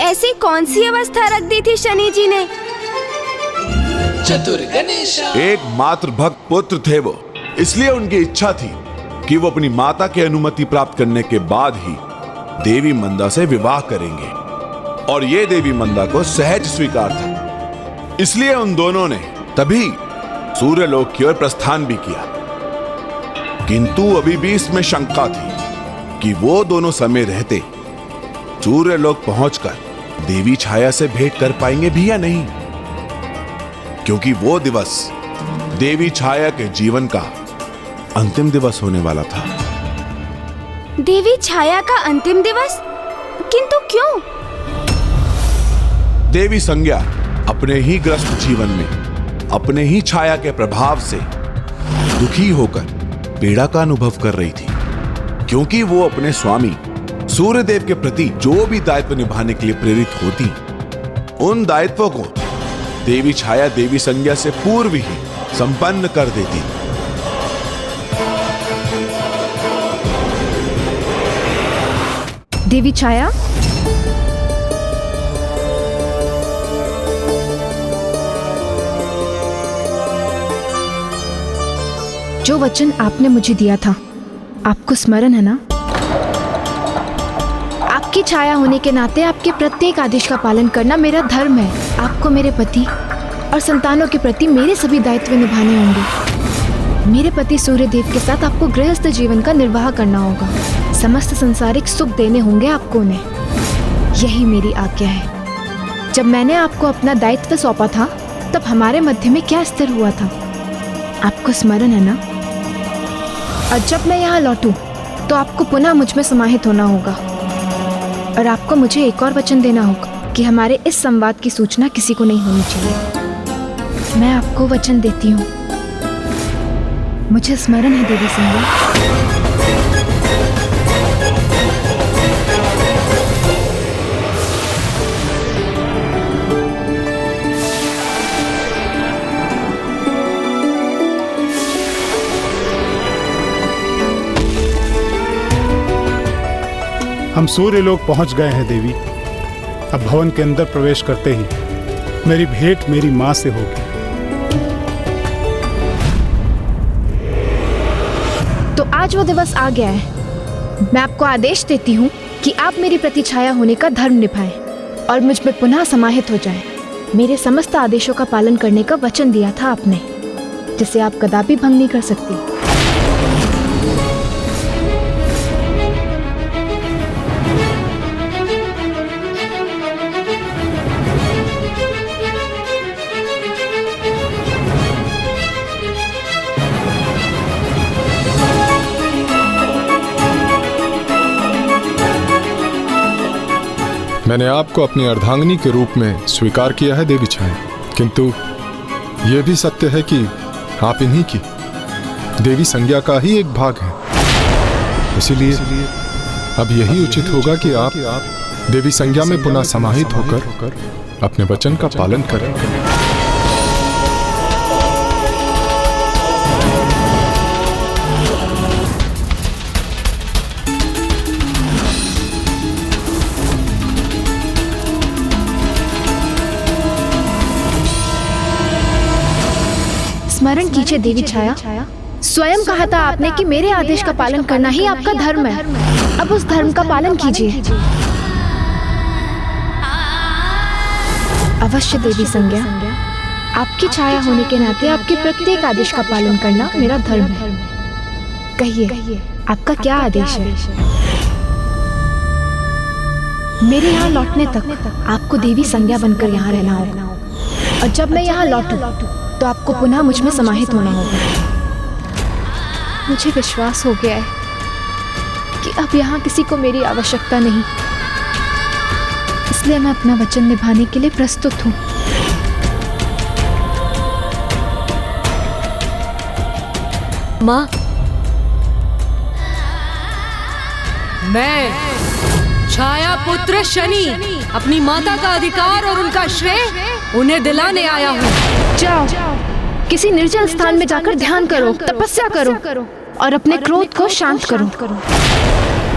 ऐसी कौन सी अवस्था रख दी थी शनि जी ने? चतुर गणेशा। एक मात्र भक्त पुत्र थे वो, इसलिए उनकी इच्छा थी कि वो अपनी माता की अनुमति प्राप्त करने के बाद ही देवी मंदा से विवाह करेंगे, और ये देवी मंदा को सहज स्वीकार था। इसलिए उन दोनों ने तभी सूर्यलोक की ओर प्रस्थान भी किया। किंतु अभी भी इसमें शंका थी कि वो दोनों समय रहते सूर्यलोक पहुंचकर देवी छाया से भेंट कर पाएंगे भी या नहीं, क्योंकि वो दिवस देवी छाया के जीवन का अंतिम दिवस होने वाला था। देवी छाया का अंतिम दिवस? किंतु क्यों? देवी संज्ञा अपने ही ग्रस्त जीवन में अपने ही छाया के प्रभाव से दुखी होकर पीड़ा का अनुभव कर रही थी, क्योंकि वो अपने स्वामी सूर्यदेव के प्रति जो भी दायित्व निभाने के लिए प्रेरित होती, उन दायित्वों को देवी छाया देवी संज्ञा से पूर्व ही संपन्न कर देती। देवी छाया, जो वचन आपने मुझे दिया था, आपको स्मरण है ना? आपकी छाया होने के नाते आपके प्रत्येक आदेश का पालन करना मेरा धर्म है। आपको मेरे पति और संतानों के प्रति मेरे सभी दायित्व निभाने होंगे। मेरे पति सूर्यदेव के साथ आपको गृहस्थ जीवन का निर्वाह करना होगा। समस्त संसारिक सुख देने होंगे आपको उन्हें। यही मेरी आज्ञा है। जब मैंने आपको अपना दायित्व सौंपा था, तब हमारे मध्य में क्या स्थिर हुआ था, आपको स्मरण है ना? और जब मैं यहाँ लौटूं, तो आपको पुनः मुझ में समाहित होना होगा, और आपको मुझे एक और वचन देना होगा कि हमारे इस संवाद की सूचना किसी को नहीं होनी चाहिए। मैं आपको वचन देती हूँ। मुझे स्मरण है देवी संज्ञा। हम सूर्य लोक पहुंच गए हैं देवी। अब भवन के अंदर प्रवेश करते ही मेरी भेंट मेरी मां से होगी। तो आज वो दिवस आ गया है। मैं आपको आदेश देती हूँ कि आप मेरी प्रतिछाया होने का धर्म निभाएं और मुझ में पुनः समाहित हो जाएं। मेरे समस्त आदेशों का पालन करने का वचन दिया था आपने, जिसे आप कदापि भंग नहीं कर सकती। मैंने आपको अपनी अर्धांगिनी के रूप में स्वीकार किया है देवी छाया, किंतु यह भी सत्य है कि आप इन्हीं की देवी संज्ञा का ही एक भाग हैं। इसीलिए अब यही उचित होगा कि आप देवी संज्ञा में पुनः समाहित होकर अपने वचन का पालन करें। स्मरण कीजिए देवी छाया, स्वयं कहा था आपने कि मेरे आदेश का पालन करना ही आपका धर्म है। अब उस धर्म का पालन कीजिए। अवश्य देवी संज्ञा, आपकी छाया होने के नाते आपके प्रत्येक आदेश का पालन करना मेरा धर्म है। कहिए, आपका क्या आदेश है? मेरे यहाँ लौटने तक आपको देवी संज्ञा बनकर यहाँ रहना होगा, और जब मैं यहाँ लौटूं तो आपको पुनः मुझ में समाहित होना होगा। मुझे विश्वास हो गया है कि अब यहाँ किसी को मेरी आवश्यकता नहीं, इसलिए मैं अपना वचन निभाने के लिए प्रस्तुत हूँ। माँ, मैं छाया पुत्र शनि अपनी माता का अधिकार और उनका श्रेय उन्हें दिलाने आया हूँ। जाओ, किसी निर्जल स्थान में जाकर ध्यान करो, तपस्या करो और अपने क्रोध को शांत करो।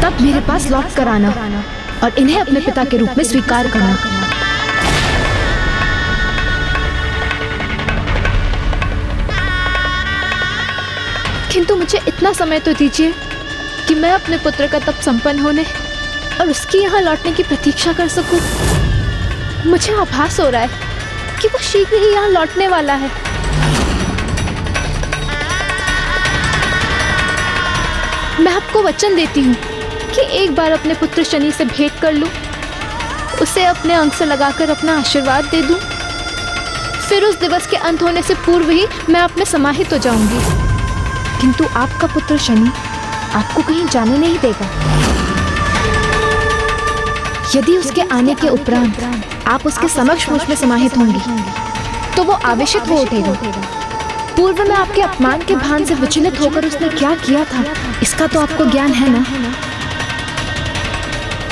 तब मेरे पास लौट कर आना और इन्हें अपने पिता के रूप में स्वीकार करना। किंतु मुझे इतना समय तो दीजिए कि मैं अपने पुत्र का तप संपन्न होने और उसकी यहाँ लौटने की प्रतीक्षा कर सकूं। मुझे आभास हो रहा है कि वो शीघ्र ही यहाँ लौटने वाला है। मैं आपको वचन देती हूँ कि एक बार अपने पुत्र शनि से भेंट कर लूं, उसे अपने अंग से लगाकर अपना आशीर्वाद दे दूं, फिर उस दिवस के अंत होने से पूर्व ही मैं आप में समाहित हो जाऊंगी। किंतु आपका पुत्र शनि आपको कहीं जाने नहीं देगा। यदि उसके आने के उपरांत आप उसके समक्ष मुझ में समाहित होंगी तो वो आवेशित हो उठेगा। पूर्व में आपके अपमान के भान से विचलित होकर उसने क्या किया था, इसका तो आपको ज्ञान है ना।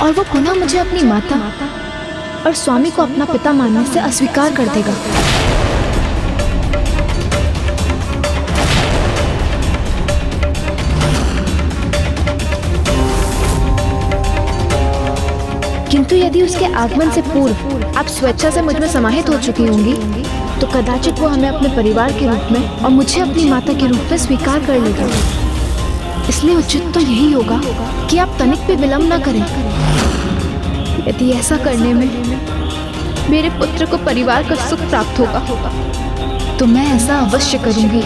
और वो पुनः मुझे अपनी माता और स्वामी को अपना पिता मानने से अस्वीकार कर देगा। किंतु यदि उसके आगमन से पूर्व आप स्वेच्छा से मुझ में समाहित हो चुकी होंगी तो कदाचित वो हमें अपने परिवार के रूप में और मुझे अपनी माता के रूप में स्वीकार कर लेगा। इसलिए उचित तो यही होगा कि आप तनिक भी विलंब न करें। यदि ऐसा करने में मेरे पुत्र को परिवार का सुख प्राप्त होगा तो मैं ऐसा अवश्य करूंगी।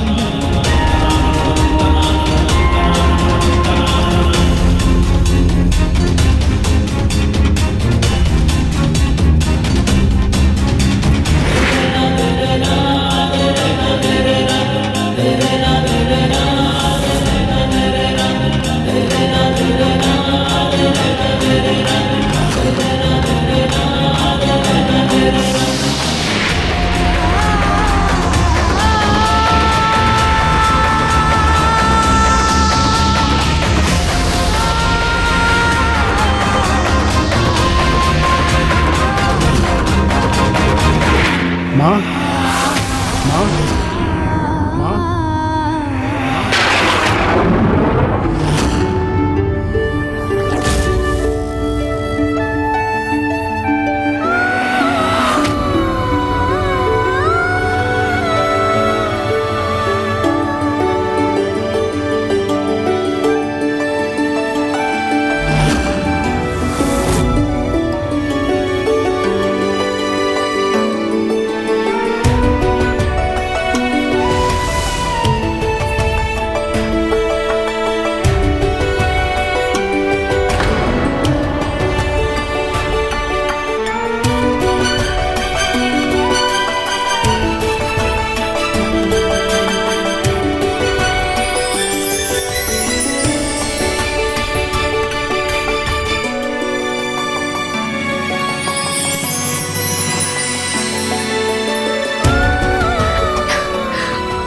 माँ, माँ, माँ।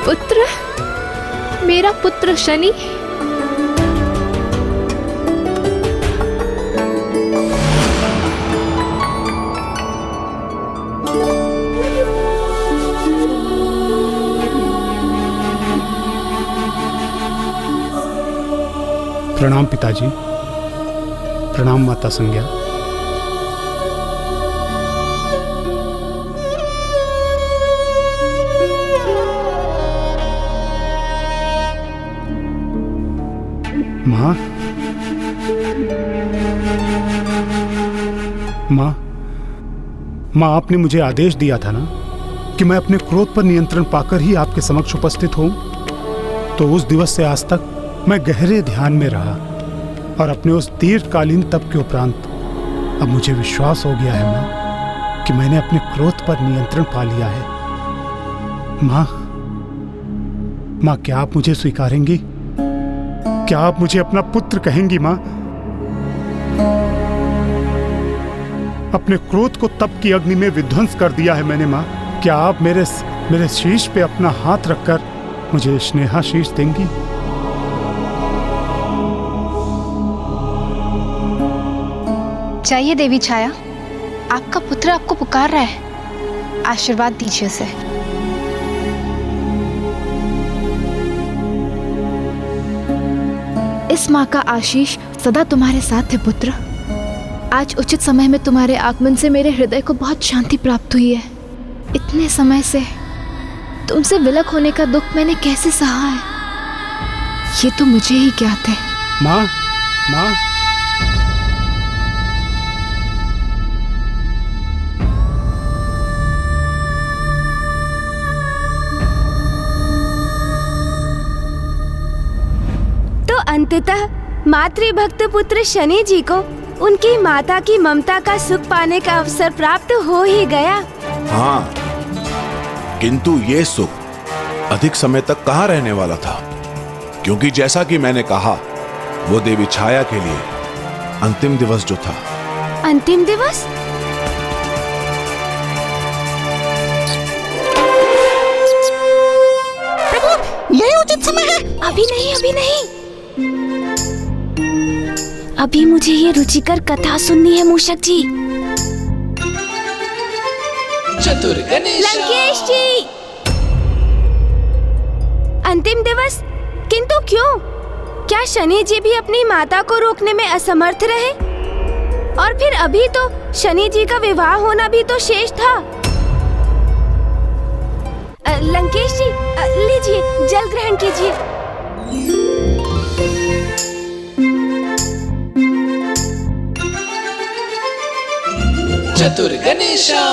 पुत्र, मेरा पुत्र शनि। प्रणाम पिताजी, प्रणाम माता संज्ञा। माँ, माँ, माँ, आपने मुझे आदेश दिया था ना कि मैं अपने क्रोध पर नियंत्रण पाकर ही आपके समक्ष उपस्थित हूँ। तो उस दिवस से आज तक मैं गहरे ध्यान में रहा और अपने उस दीर्घकालीन तप के उपरांत अब मुझे विश्वास हो गया है माँ कि मैंने अपने क्रोध पर नियंत्रण पा लिया है। माँ, माँ, क्या आप मुझे स्वीकारेंगी? क्या आप मुझे अपना पुत्र कहेंगी माँ? अपने क्रोध को तप की अग्नि में विध्वंस कर दिया है मैंने माँ। क्या आप मेरे शीश पे अपना हाथ रखकर मुझे स्नेहाशीष देंगी? चाहिए देवी छाया, आपका पुत्र आपको पुकार रहा है, आशीर्वाद दीजिए उसे। इस माँ का आशीष सदा तुम्हारे साथ है पुत्र। आज उचित समय में तुम्हारे आगमन से मेरे हृदय को बहुत शांति प्राप्त हुई है। इतने समय से तुमसे विलग होने का दुख मैंने कैसे सहा है, ये तो मुझे ही ज्ञात है। माँ, माँ, अंततः मातृभक्त पुत्र शनि जी को उनकी माता की ममता का सुख पाने का अवसर प्राप्त हो ही गया। हाँ, किंतु ये सुख अधिक समय तक कहाँ रहने वाला था, क्योंकि जैसा कि मैंने कहा, वो देवी छाया के लिए अंतिम दिवस जो था। अंतिम दिवस? प्रभु, यही उचित समय है। अभी नहीं, अभी नहीं। अभी मुझे ये रुचिकर कथा सुननी है मूषक जी। चतुर गणेशा। लंकेश जी, अंतिम दिवस? किंतु क्यों? क्या शनि जी भी अपनी माता को रोकने में असमर्थ रहे? और फिर अभी तो शनि जी का विवाह होना भी तो शेष था। लंकेश जी, लीजिए, जल ग्रहण कीजिए। चतुर गणेशा।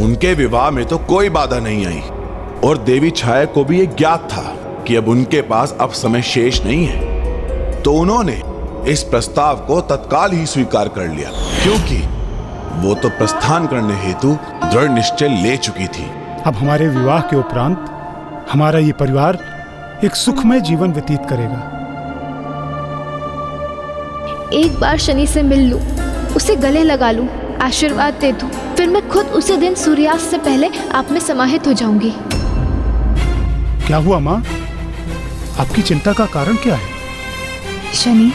उनके विवाह में तो कोई बाधा नहीं आई और देवी छाया को भी ये ज्ञात था कि अब उनके पास अब समय शेष नहीं है। तो उन्होंने इस प्रस्ताव को तत्काल ही स्वीकार कर लिया, क्योंकि वो तो प्रस्थान करने हेतु दृढ़ निश्चय ले चुकी थी। अब हमारे विवाह के उपरांत हमारा ये परिवार एक सुखमय जीवन व्यतीत करेगा। एक बार शनि से मिल लूं, उसे गले लगा लूं, आशीर्वाद दे दूं, फिर मैं खुद उसी दिन सूर्यास्त से पहले आप में समाहित हो जाऊंगी। क्या हुआ माँ? आपकी चिंता का कारण क्या है? शनि,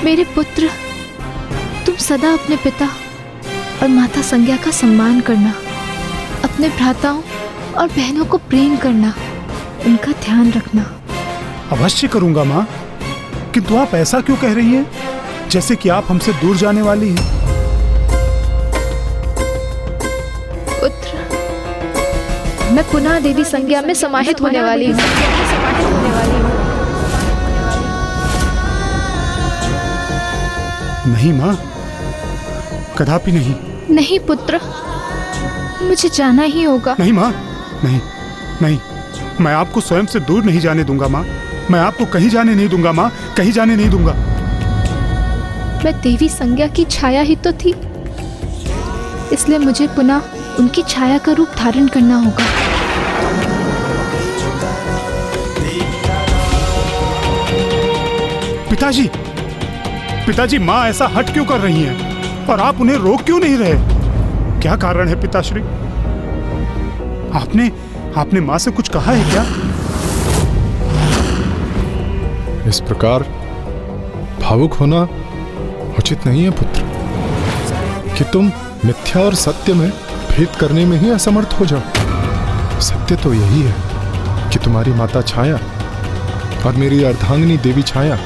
मेरे पुत्र, तुम सदा अपने पिता और माता संज्ञा का सम्मान करना। अपने भ्राताओं और बहनों को प्रेम करना, उनका ध्यान रखना। अवश्य करूंगा माँ, किंतु आप ऐसा क्यों कह रही हैं जैसे कि आप हमसे दूर जाने वाली हैं? पुत्र, मैं पुनः देवी संज्ञा में समाहित होने वाली हूँ। नहीं माँ, कदापि नहीं। नहीं पुत्र, मुझे जाना ही होगा। नहीं माँ, नहीं नहीं, मैं आपको स्वयं से दूर नहीं जाने दूंगा माँ। मैं आपको कहीं जाने नहीं दूंगा माँ, कहीं जाने नहीं दूंगा। मैं देवी संज्ञा की छाया ही तो थी, इसलिए मुझे पुनः उनकी छाया का रूप धारण करना होगा। पिताजी, पिताजी, माँ ऐसा हट क्यों कर रही हैं और आप उन्हें रोक क्यों नहीं रहे? क्या कारण है पिताश्री? आपने माँ से कुछ कहा है क्या? इस प्रकार भावुक होना उचित नहीं है पुत्र, कि तुम मिथ्या और सत्य में भेद करने में ही असमर्थ हो जाओ। सत्य तो यही है कि तुम्हारी माता छाया और मेरी अर्धांगिनी देवी छाया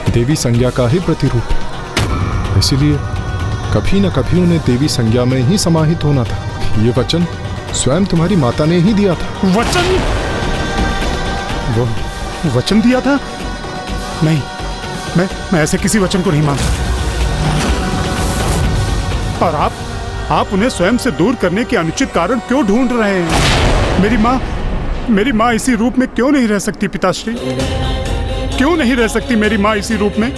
देवी संज्ञा का ही प्रतिरूप है। इसीलिए कभी न कभी उन्हें देवी संज्ञा में ही समाहित होना था। ये वचन स्वयं तुम्हारी माता ने ही दिया था। वचन? वो वचन दिया था? नहीं, मैं ऐसे किसी वचन को नहीं मानता। और आप उन्हें स्वयं से दूर करने के अनुचित कारण क्यों ढूंढ रहे हैं? मेरी माँ इसी रूप में क्यों नहीं रह सकती पिताश्री? क्यों नहीं रह सकती मेरी माँ इसी रूप में?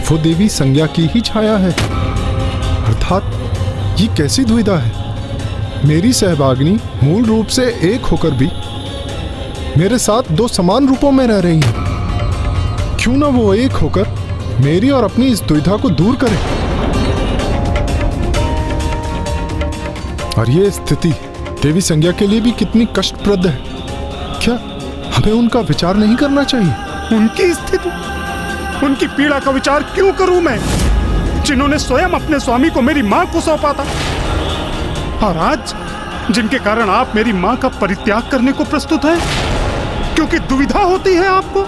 वो देवी संज्ञा की ही छाया है। अर्थात ये कैसी दुविधा है? मेरी सहभागिनी मूल रूप से एक होकर भी मेरे साथ दो समान रूपों में रह रही हैं। क्यों ना वो एक होकर मेरी और अपनी इस दुविधा को दूर करे? और ये स्थिति देवी संज्ञा के लिए भी कितनी कष्टप्रद है। क्या हमें उनका विचार नहीं करना चाहिए? उनकी स्थिति, उनकी पीड़ा का विचार क्यों करूं मैं, जिन्होंने स्वयं अपने स्वामी को मेरी मां को सौंपा था, और आज जिनके कारण आप मेरी मां का परित्याग करने को प्रस्तुत हैं, क्योंकि दुविधा होती है आपको?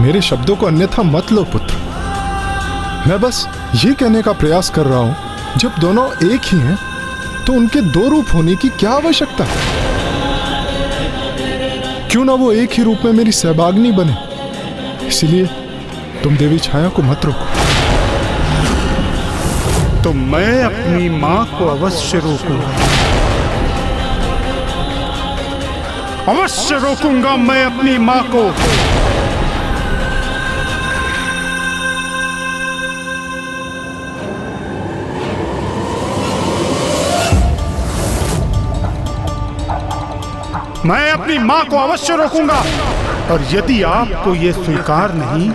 मेरे शब्दों को अन्यथा मत लो पुत्र। मैं बस ये कहने का प्रयास कर रहा हूं, जब दोनों एक ही हैं तो उनके दो रूप होने की क्या आवश्यकता है? क्यों ना वो एक ही रूप में मेरी सहभागिनी बने? इसलिए तुम देवी छाया को मत रोको। तो मैं अपनी मां को अवश्य रोकूंगा, अवश्य रोकूंगा मैं अपनी मां को। मैं अपनी मां को अवश्य रोकूंगा, और यदि आपको ये स्वीकार नहीं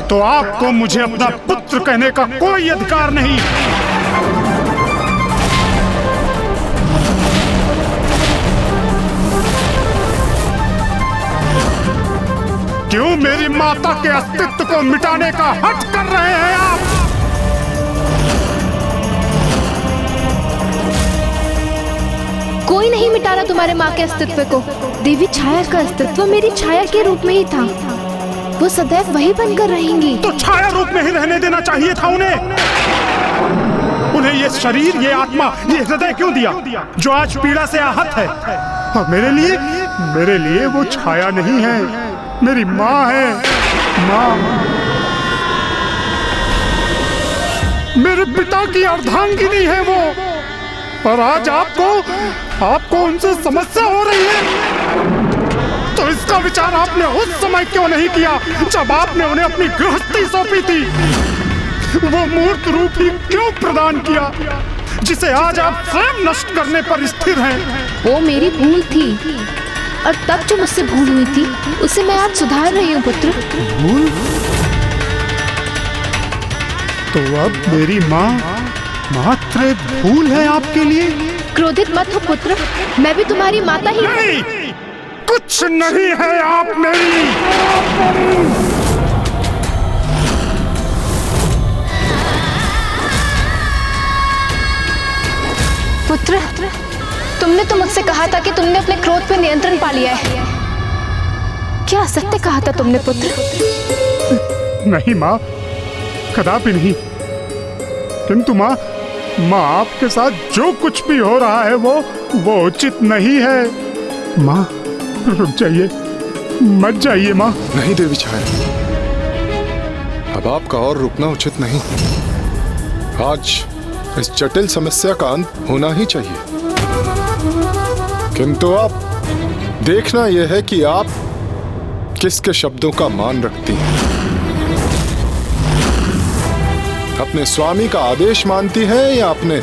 तो आपको मुझे अपना पुत्र कहने का कोई अधिकार नहीं। क्यों मेरी माता के अस्तित्व को मिटाने का हठ कर रहे हैं आप? कोई नहीं मिटा रहा तुम्हारे माँ के अस्तित्व को। देवी छाया का अस्तित्व मेरी छाया के रूप में ही था, वो सदैव वही बनकर रहेंगी। तो छाया रूप में ही रहने देना चाहिए था उन्हें ये शरीर, ये आत्मा, ये हृदय क्यों दिया जो आज पीड़ा से आहत है? और मेरे लिए वो छाया नहीं है, मेरी माँ है। माँ, मेरे पिता की अर्धांगिनी है वो, और आज आपको उनसे समस्या हो रही है। तो इसका विचार आपने उस समय क्यों नहीं किया जब आपने उन्हें अपनी गृहस्थी सौंपी थी? वो मूर्त रूप ही क्यों प्रदान किया जिसे आज आप स्वयं नष्ट करने पर स्थिर हैं? वो मेरी भूल थी, और तब जो मुझसे भूल हुई थी उसे मैं आज सुधार रही हूँ पुत्र। भूल? तो अब मेरी माँ मात्र भूल है आपके लिए? क्रोधित मत हो पुत्र, मैं भी तुम्हारी माता ही हूँ। नहीं, कुछ नहीं है आप मेरी। पुत्र, पुत्र, तुमने तो मुझसे कहा था कि तुमने अपने क्रोध पे नियंत्रण पा लिया है। क्या सत्य कहा था तुमने पुत्र? नहीं माँ, कदापि नहीं। किंतु माँ, आपके साथ जो कुछ भी हो रहा है वो उचित नहीं है। माँ रुक जाइए, मत जाइए माँ। नहीं देवी छाया, अब आपका और रुकना उचित नहीं। आज इस जटिल समस्या का अंत होना ही चाहिए, किंतु आप देखना यह है कि आप किसके शब्दों का मान रखती हैं। अपने स्वामी का आदेश मानती हैं या अपने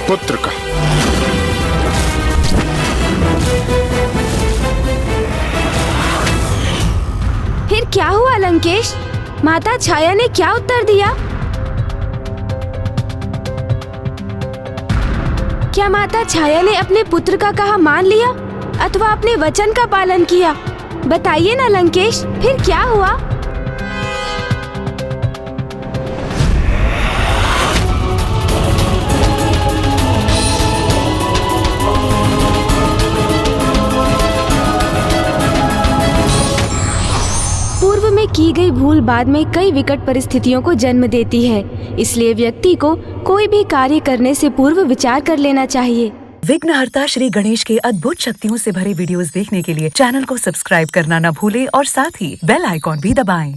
पुत्र का? फिर क्या हुआ लंकेश? माता छाया ने क्या उत्तर दिया? क्या माता छाया ने अपने पुत्र का कहा मान लिया अथवा अपने वचन का पालन किया? बताइए ना लंकेश, फिर क्या हुआ? पूर्व में की गई भूल बाद में कई विकट परिस्थितियों को जन्म देती है, इसलिए व्यक्ति को कोई भी कार्य करने से पूर्व विचार कर लेना चाहिए। विघ्नहर्ता श्री गणेश के अद्भुत शक्तियों से भरे वीडियोस देखने के लिए चैनल को सब्सक्राइब करना न भूलें और साथ ही बेल आइकॉन भी दबाएं।